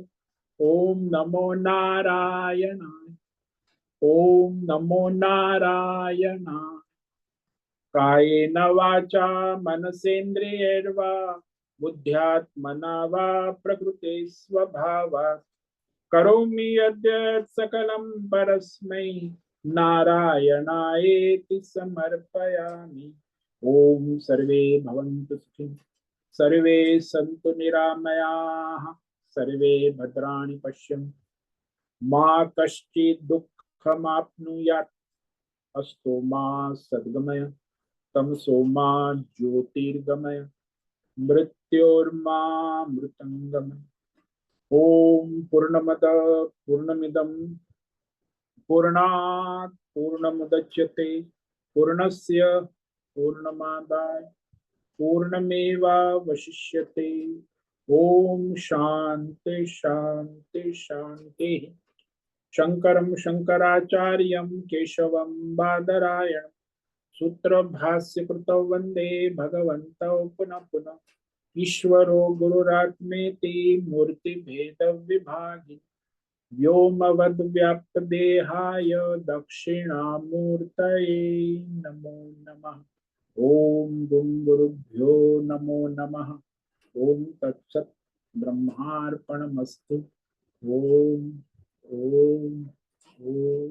ओम नमो नारायणाय, ओम नमो नारायणाय। कायेन वाचा मनसेन्द्रियैर्वा बुद्ध्यात्मना वा प्रकृते स्वभावात् करोमि यद्यत् सकलं परस्मै नारायणायेति समर्पयामि। ओम सर्वे भवन्तु सुखिनः, सर्वे सन्तु निरामयाः, सर्वे भद्राणि पश्यन्तु मा कश्चित् दुःखमाप्नुयात्। अस्तो मा सद्गमय तमसो मा ज्योतिर्गमय मृत्योर्मा मृतंगमय। ओम पूर्णमद पूर्णमिदं पूर्णात् पूर्णमुदच्यते पूर्णस्य पूर्णमादाय पूर्णमेवावशिष्यते। ओम शांति शांति शांति। शंकरं शंकराचार्यं केशवं बादरायणं सूत्र भाष्य कृतौ वंदे भगवन्तौ पुनः पुनः। ईश्वरो गुरुरात्मेति मूर्ति भेद विभागि व्योमवद्व्याप्तदेहाय दक्षिणामूर्तये नमो नमः। ओम गुं गुरुभ्यो नमो नमः। ओम तत्सत् ब्रह्मार्पणमस्तु। ओम ओम ओम।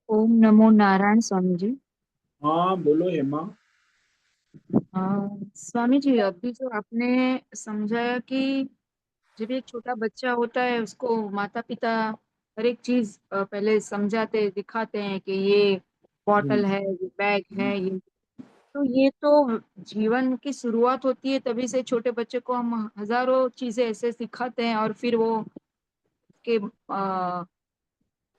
ओम नमो नारायण स्वामी जी। हाँ बोलो हेमा। स्वामी जी, अभी जो आपने समझाया कि जब एक छोटा बच्चा होता है उसको माता पिता हर एक चीज पहले समझाते दिखाते हैं कि ये हम्म, बॉटल है, ये बैग हम्म। है, ये तो जीवन की शुरुआत होती है। तभी से छोटे बच्चे को हम हजारों चीजें ऐसे सिखाते हैं और फिर वो के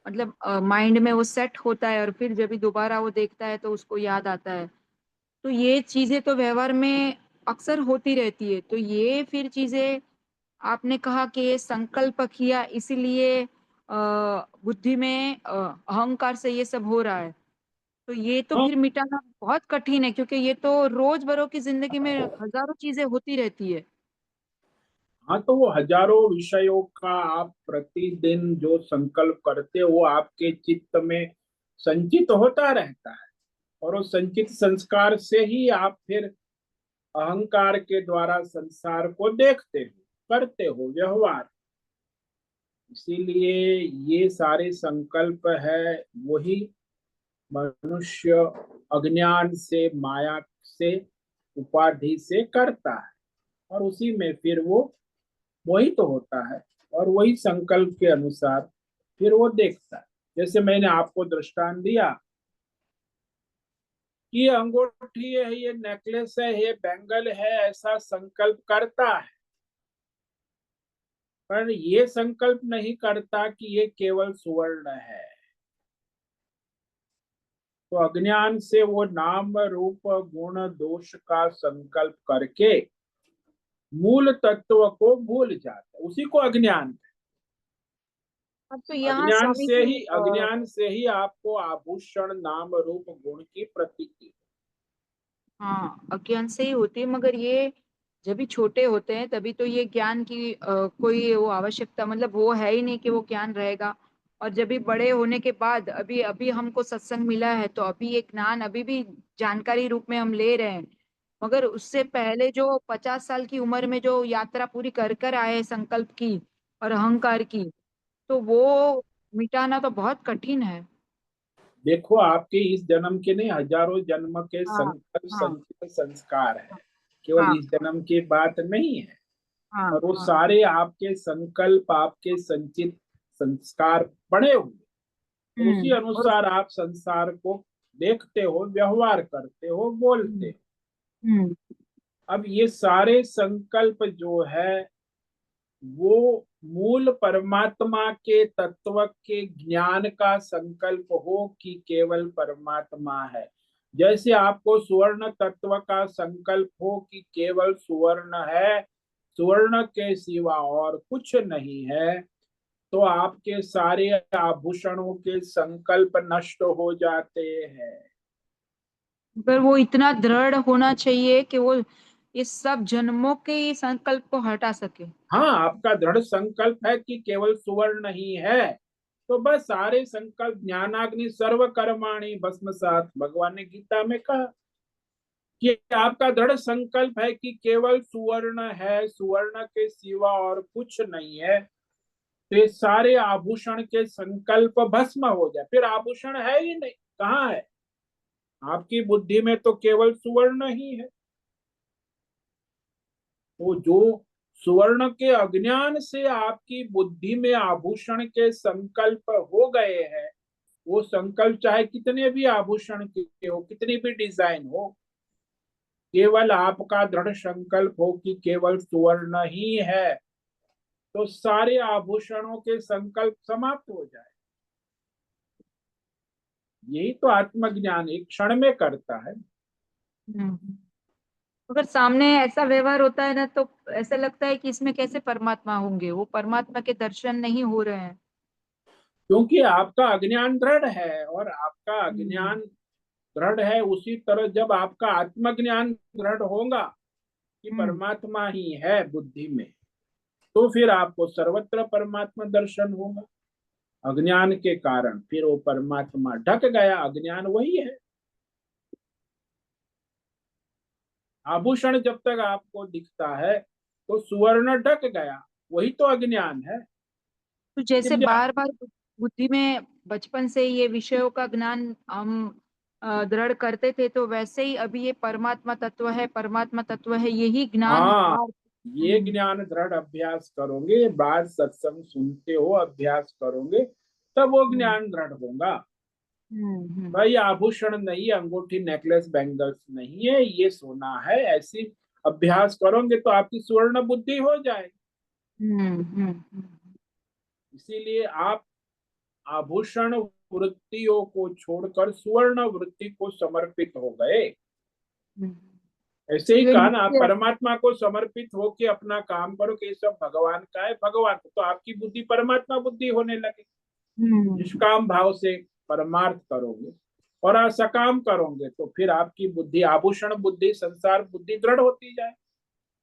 मतलब माइंड में वो सेट होता है और फिर जब भी दोबारा वो देखता है तो उसको याद आता है। तो ये चीजें तो व्यवहार में अक्सर होती रहती है। तो ये फिर चीजें आपने कहा कि ये संकल्प किया इसीलिए बुद्धि में अहंकार से ये सब हो रहा है। तो ये तो हाँ फिर मिटाना बहुत कठिन है, क्योंकि ये तो रोज बरोज की जिंदगी में हजारों चीजें होती रहती है। हाँ, तो वो हजारों विषयों का आप प्रतिदिन जो संकल्प करते हो वो आपके चित्त में संचित होता रहता है। और वो संचित संस्कार से ही आप फिर अहंकार के द्वारा संसार को देखते हो, करते हो व्यवहार। इसीलिए ये सारे संकल्प है वही मनुष्य अज्ञान से माया से उपाधि से करता है। और उसी में फिर वो वही तो होता है। और वही संकल्प के अनुसार फिर वो देखता है। जैसे मैंने आपको दृष्टांत दिया कि ये अंगूठी है, ये नेकलेस है, ये बैंगल है, ऐसा संकल्प करता है। पर ये संकल्प नहीं करता कि ये केवल सुवर्ण है। तो अज्ञान से वो नाम रूप गुण दोष का संकल्प करके मूल तत्व को भूल जाता है। उसी को अज्ञान। अब तो यहाँ स्वामी जी अज्ञान से ही आपको आभूषण नाम रूप गुण की प्रतीति। हाँ, अज्ञान से ही होती है। मगर ये जब भी छोटे होते हैं तभी तो ये ज्ञान की कोई वो आवश्यकता, मतलब वो है ही नहीं कि वो ज्ञान रहेगा। और जब भी बड़े होने के बाद अभी अभी हमको सत्संग मिला है तो अभी एक ज्ञान अभी भी जानकारी रूप में हम ले रहे हैं। मगर उससे पहले जो 50 साल की उम्र में जो यात्रा पूरी कर कर आए हैं संकल्प की और अहंकार की, तो वो मिटाना तो बहुत कठिन है। देखो आपके इस जन्म के नहीं, हजारों जन्म के हाँ संकल्प हाँ संचित संस्कार है। केवल हाँ इस जन्म की बात नहीं है। हाँ और वो हाँ। सारे आपके संकल्प आपके संचित संस्कार पड़े हुए। और उसी और अनुसार आप संसार को देखते हो, व्यवहार करते हो, बोलते हम्म हो। हम्म अब ये सारे संकल्प जो है वो मूल परमात्मा के तत्व के ज्ञान का संकल्प हो कि केवल परमात्मा है। जैसे आपको सुवर्ण तत्व का संकल्प हो कि केवल सुवर्ण है, सुवर्ण के सिवा और कुछ नहीं है, तो आपके सारे आभूषणों के संकल्प नष्ट हो जाते हैं। पर वो इतना दृढ़ होना चाहिए कि वो ये सब जन्मों के संकल्प को हटा सके। हाँ, आपका दृढ़ संकल्प है कि केवल सुवर्ण ही है, तो बस सारे संकल्प ज्ञानाग्नि सर्व कर्माणि भस्मसात, भगवान ने गीता में कहा कि आपका दृढ़ संकल्प है कि केवल सुवर्ण है, सुवर्ण के सिवा और कुछ नहीं है, तो ये सारे आभूषण के संकल्प भस्म हो जाए, फिर आभूषण है ही नहीं, कहाँ है? आपकी बुद्धि में तो केवल सुवर्ण ही है। तो जो सुवर्ण के अज्ञान से आपकी बुद्धि में आभूषण के संकल्प हो गए हैं, वो संकल्प चाहे कितने भी आभूषण के हो, कितनी भी डिजाइन हो, केवल आपका दृढ़ संकल्प हो कि केवल सुवर्ण ही है, तो सारे आभूषणों के संकल्प समाप्त हो जाए। यही तो आत्मज्ञान एक क्षण में करता है। अगर सामने ऐसा व्यवहार होता है ना, तो ऐसा लगता है कि इसमें कैसे परमात्मा होंगे, वो परमात्मा के दर्शन नहीं हो रहे हैं। क्योंकि आपका अज्ञान दृढ़ है, और आपका हम्म अज्ञान दृढ़ है, उसी तरह जब आपका आत्मज्ञान दृढ़ होगा कि हम्म परमात्मा ही है बुद्धि में, तो फिर आपको सर्वत्र परमात्मा दर्शन होगा। अज्ञान के कारण फिर वो परमात्मा ढक गया, अज्ञान वही है। आभूषण जब तक आपको दिखता है तो सुवर्ण ढक गया, वही तो अज्ञान है। तो जैसे दिव्या, बार बार बुद्धि में बचपन से ये विषयों का ज्ञान हम दृढ़ करते थे, तो वैसे ही अभी ये परमात्मा तत्व है, परमात्मा तत्व है, यही ज्ञान हाँ, बार। ये ज्ञान दृढ़ अभ्यास करोगे, बात सत्संग सुनते हो, अभ्यास करोगे, तब वो हम्म ज्ञान दृढ़ होगा। हम्म भाई आभूषण नहीं, अंगूठी नेकलेस बैंगल्स नहीं है, ये सोना है, ऐसी अभ्यास करोगे तो आपकी स्वर्ण बुद्धि हो जाएगी। हम्म। इसीलिए आप आभूषण वृत्तियों को छोड़कर सुवर्ण वृत्ति को समर्पित हो गए। हम्म। ऐसे ही ये कहा ना, आप नित्य। परमात्मा को समर्पित हो के अपना काम करो कि ये सब भगवान का है, भगवान को, तो आपकी बुद्धि परमात्मा बुद्धि होने लगे। हम्म निष्काम भाव से परमार्थ करोगे और सकाम करोगे तो फिर आपकी बुद्धि आभूषण बुद्धि संसार बुद्धि दृढ़ होती जाए।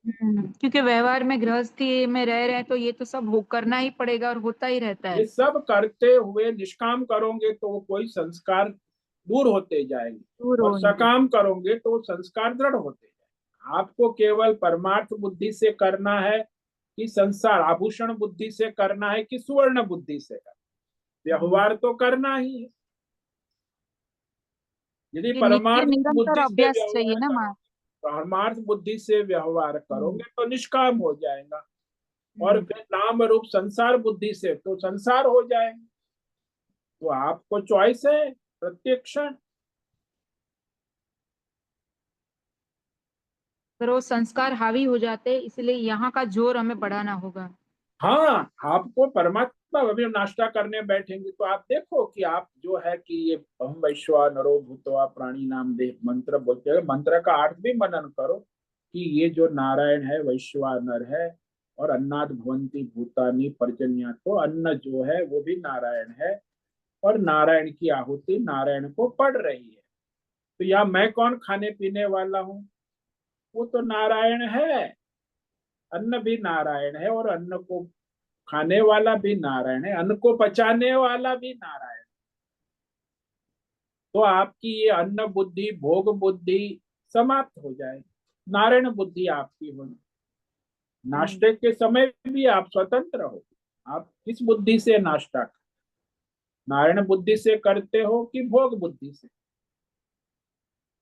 क्योंकि व्यवहार में गृहस्थी में रह रहे हैं, तो ये तो सब हो करना ही पड़ेगा और होता ही रहता ये है। सब करते हुए निष्काम करोगे तो वो कोई संस्कार दूर होते जाएंगे, दूर और होंगे। सकाम करोगे तो संस्कार दृढ़ होते जाएंगे। आपको केवल परमार्थ बुद्धि से करना है कि संसार आभूषण बुद्धि से करना है कि सुवर्ण बुद्धि से करना, व्यवहार तो करना ही है। यदि ये नित्य परमार्थ निरंतर बुद्धि से अभ्यास चाहिए व्यवहार ना माँ। करोगे, परमार्थ बुद्धि से व्यवहार हम्म करोगे तो निष्काम हो जाएगा, और हम्म। फिर नाम रूप संसार बुद्धि से तो संसार हो जाएगा। तो आपको चॉइस है प्रत्येक क्षण। फिर वो संस्कार हावी हो जाते हैं, इसलिए यहाँ का जोर हमें बढ़ाना होगा। हाँ, आपको परमात्मा, अभी हम नाश्ता करने बैठेंगे तो आप देखो कि आप जो है कि ये हम वैश्वानरो भूतवा प्राणी नाम देह मंत्र बोलते हैं, मंत्र का अर्थ भी मनन करो कि ये जो नारायण है वैश्वानर है, और अन्नाद भवंती भूतानी पर्जन्या, तो अन्न जो है वो भी नारायण है, और नारायण की आहुति नारायण को पड़ रही है। तो या मैं कौन खाने पीने वाला हूँ? वो तो नारायण है। अन्न भी नारायण है, और अन्न को खाने वाला भी नारायण है, अन्न को पचाने वाला भी नारायण। तो आपकी ये अन्न बुद्धि भोग बुद्धि समाप्त हो जाएगी, नारायण बुद्धि आपकी होगी। हम्म। नाश्ते के समय भी आप स्वतंत्र हो, आप किस बुद्धि से नाश्ता कर, नारायण बुद्धि से करते हो कि भोग बुद्धि से?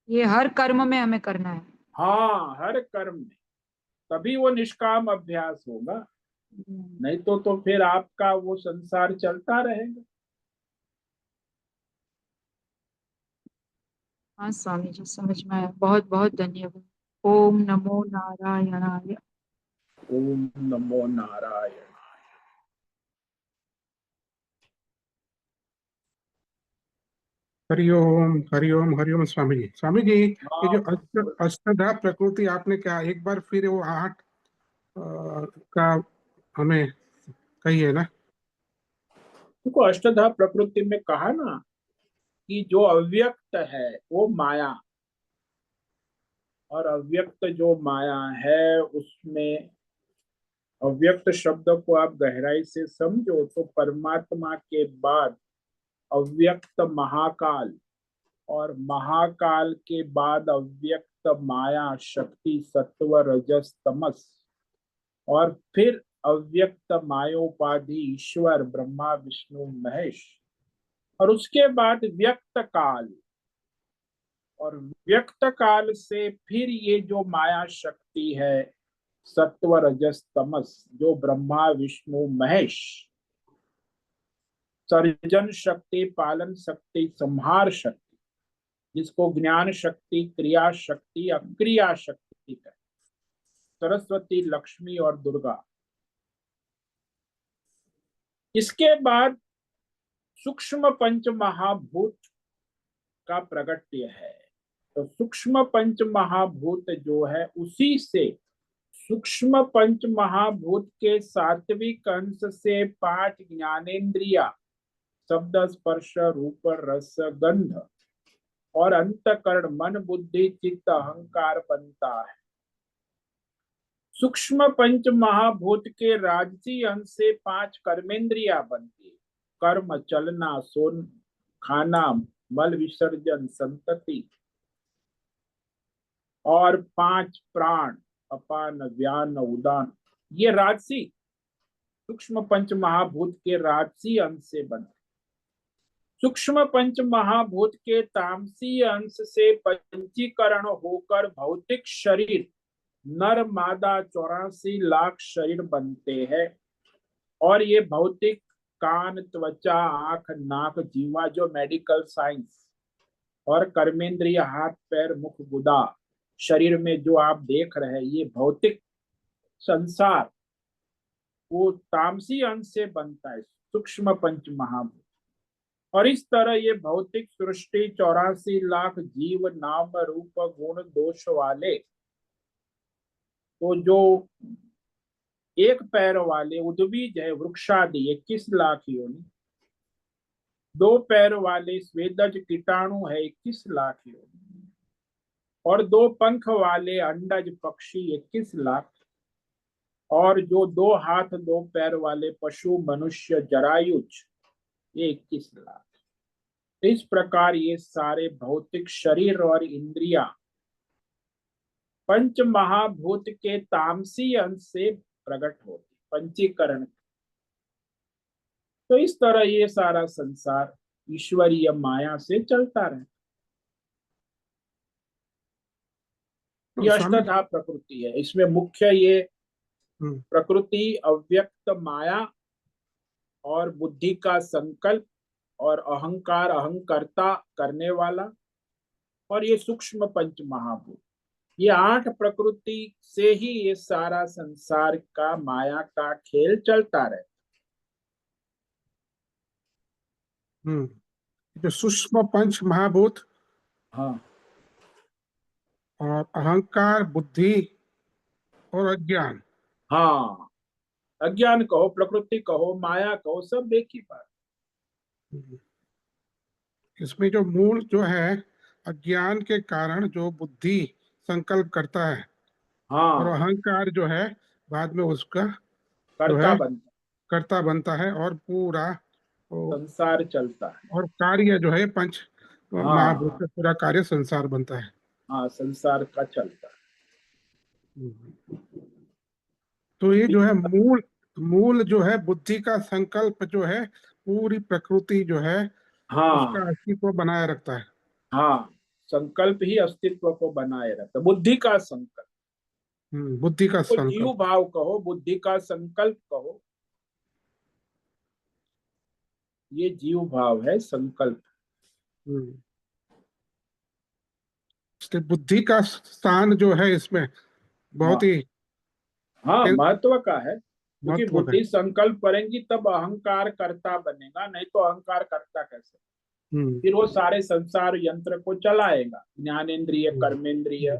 ये हर कर्म में हमें करना है। हाँ, हर कर्म में, तभी वो निष्काम अभ्यास होगा। हम्म। नहीं तो फिर आपका वो संसार चलता रहेगा। हाँ स्वामी जी, समझ में आया। बहुत बहुत धन्यवाद। ओम नमो नारायणाय। ओम नमो नारायण। हरिओम हरिओम हरिओम। स्वामी जी, स्वामी जी, ये हाँ, जो अष्टधा प्रकृति आपने क्या एक बार फिर वो आठ का हमें कहिए ना। देखो अष्टधा प्रकृति में कहा ना कि जो अव्यक्त है वो माया, और अव्यक्त जो माया है उसमें अव्यक्त शब्द को आप गहराई से समझो तो परमात्मा के बाद अव्यक्त महाकाल और महाकाल के बाद अव्यक्त माया शक्ति सत्व रजस तमस और फिर अव्यक्त मायोपाधि ईश्वर ब्रह्मा विष्णु महेश और उसके बाद व्यक्त काल और व्यक्त काल से फिर ये जो माया शक्ति है सत्व रजस तमस जो ब्रह्मा विष्णु महेश सर्जन शक्ति पालन शक्ति संहार शक्ति जिसको ज्ञान शक्ति क्रिया शक्ति अक्रिया शक्ति है सरस्वती लक्ष्मी और दुर्गा। इसके बाद सूक्ष्म पंच महाभूत का प्रगट्य है। तो सूक्ष्म पंच महाभूत जो है उसी से सूक्ष्म पंच महाभूत के सात्विक अंश से 5 ज्ञानेन्द्रिया शब्द स्पर्श रूप रस गंध और अंतकरण मन बुद्धि चित्त अहंकार बनता है। सूक्ष्म पंच महाभूत के राजसी अंश से 5 कर्मेंद्रिया बनती है। कर्म चलना सोन खाना मल विसर्जन संतति और 5 प्राण अपान व्यान उदान ये राजसी सूक्ष्म पंच महाभूत के राजसी अंश से बने। सूक्ष्म पंच महाभूत के तामसी अंश से पंचीकरण होकर भौतिक शरीर नर मादा 84 लाख शरीर बनते हैं और ये भौतिक कान त्वचा आंख नाक जीवा जो मेडिकल साइंस और कर्मेंद्रिय हाथ पैर मुख गुदा शरीर में जो आप देख रहे हैं ये भौतिक संसार वो तामसी अंश से बनता है सूक्ष्म पंच महाभूत। और इस तरह ये भौतिक सृष्टि 84 लाख जीव नाम रूप गुण दोष वाले तो जो एक पैर वाले उद्वीज है वृक्षादि 21 लाख योनि 2 पैर वाले स्वेदज कीटाणु है 21 लाख योनि और 2 पंख वाले अंडज पक्षी 21 लाख और जो 2 हाथ 2 पैर वाले पशु मनुष्य जरायुज ये 21 लाख। इस प्रकार ये सारे भौतिक शरीर और इंद्रिया पंच महाभूत के तामसी अंश से प्रकट होती पंचीकरण। तो इस तरह ये सारा संसार ईश्वरीय माया से चलता रहे। ये अष्टधा प्रकृति है। इसमें मुख्य ये प्रकृति अव्यक्त माया और बुद्धि का संकल्प और अहंकार अहंकर्ता करने वाला और ये सूक्ष्म पंच महाभूत ये 8 प्रकृति से ही ये सारा संसार का माया का खेल चलता रहे। जो सूक्ष्म पंच महाभूत हाँ और अहंकार बुद्धि और अज्ञान हाँ अज्ञान कहो प्रकृति कहो माया कहो सब एक ही बात। इसमें जो मूल जो है अज्ञान के कारण जो बुद्धि संकल्प करता है हाँ और अहंकार जो है बाद में उसका कर्ता बनता है और पूरा संसार चलता है और कार्य जो है पंच महाभूत का पूरा कार्य संसार बनता है। हाँ संसार का चलता है। तो ये जो है मूल जो है बुद्धि का संकल्प जो है पूरी प्रकृति जो है उसका अस्तित्व बनाए रखता है। हाँ संकल्प ही अस्तित्व को बनाए रखता है। बुद्धि का संकल्प बुद्धि का तो जीव भाव कहो बुद्धि का संकल्प कहो ये जीव भाव है संकल्प। बुद्धि का स्थान जो है इसमें बहुत ही महत्व का है क्योंकि बुद्धि संकल्प करेंगी तब अहंकार कर्ता बनेगा नहीं तो अहंकार कर्ता कैसे फिर वो सारे संसार यंत्र को चलाएगा ज्ञानेन्द्रिय कर्मेंद्रिय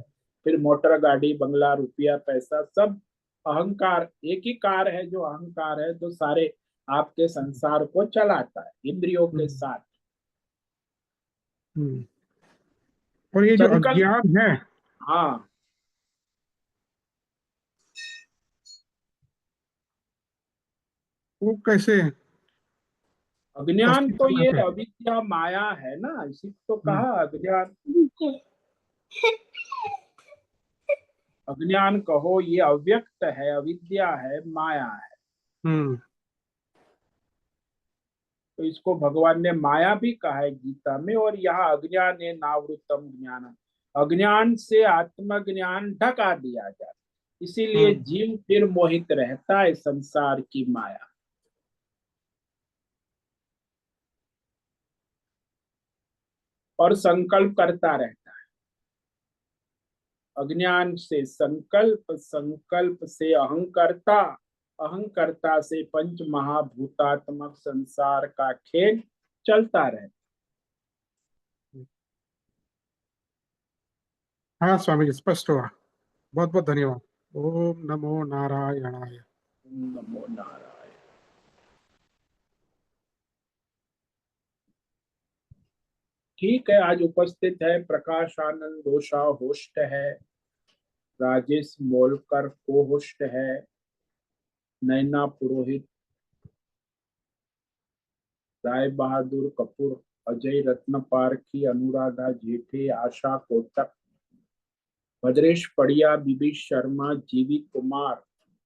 फिर मोटर गाड़ी बंगला रुपया पैसा सब अहंकार एक ही कार है जो अहंकार है जो सारे आपके संसार को चलाता है इंद्रियों के साथ। और ये जो अज्ञान है वो कैसे? अज्ञान तो स्पष्टीकरण ये करें। अविद्या माया है ना, इसी को तो कहा अज्ञान। अज्ञान कहो, ये अव्यक्त है, अविद्या है, माया है। हम्म। तो इसको भगवान ने माया भी कहा है गीता में, और यहाँ अज्ञान है नावृतम ज्ञानम। अज्ञान से आत्मज्ञान ढका दिया जाता, इसीलिए हम्म। जीव फिर मोहित रहता है संसार की माया। और संकल्प करता रहता है। अज्ञान से संकल्प, संकल्प से अहंकर्ता, अहंकर्ता से पंच महाभूतात्मक संसार का खेल चलता रहता। हाँ स्वामी जी, स्पष्ट हुआ। बहुत बहुत धन्यवाद। ओम नमो नारायणाय। नमो नारायण। ठीक है, आज उपस्थित है प्रकाश आनंद दोषा होस्ट है, राजेश मोलकर को होस्ट है, नैना पुरोहित, राय बहादुर कपूर, अजय रत्न पारखी, अनुराधा जेठे, आशा कोटक, भद्रेश पड़िया, बीबी शर्मा, जीवी कुमार,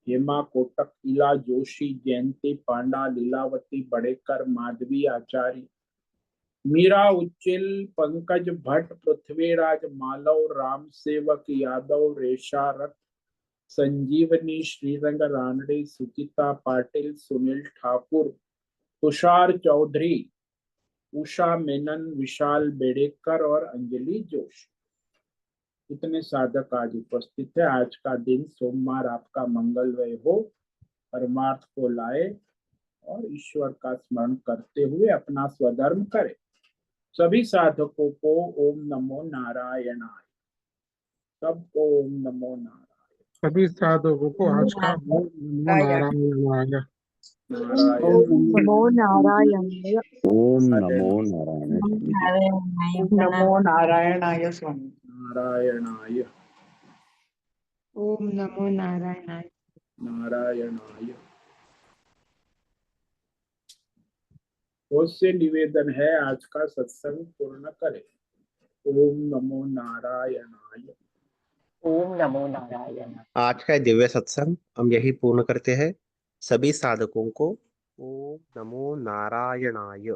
हेमा कोटक, इला जोशी, जयंती पांडा, लीलावती बड़ेकर, माधवी आचार्य, मीरा उच्चिल, पंकज भट्ट, पृथ्वीराज मालव, राम सेवक यादव, रेशा रथ, संजीवनी, श्रीरंग रानडे, सुचिता पाटिल, सुनील ठाकुर, तुषार चौधरी, उषा मेनन, विशाल बेड़ेकर और अंजलि जोशी। इतने साधक आज उपस्थित है। आज का दिन सोमवार आपका मंगलमय हो, परमार्थ को लाए और ईश्वर का स्मरण करते हुए अपना स्वधर्म करें। सभी साधकों को ओम नमो नारायणाय। सबको ओम नमो नारायण। सभी साधकों को आज का ओम नमो नारायणाय। नारायण ओम नमो नारायण। ओम नमो नारायण नारायण स्वामी जी। नमो नारायणाय स्वामी। नारायणाय ओम नमो नारायणाय। नारायणाय। बहुत से निवेदन है, आज का सत्संग पूर्ण करें। ओम नमो नारायणाय। ओम नमो नारायण। आज का दिव्य सत्संग हम यही पूर्ण करते हैं। सभी साधकों को ओम नमो नारायणाय।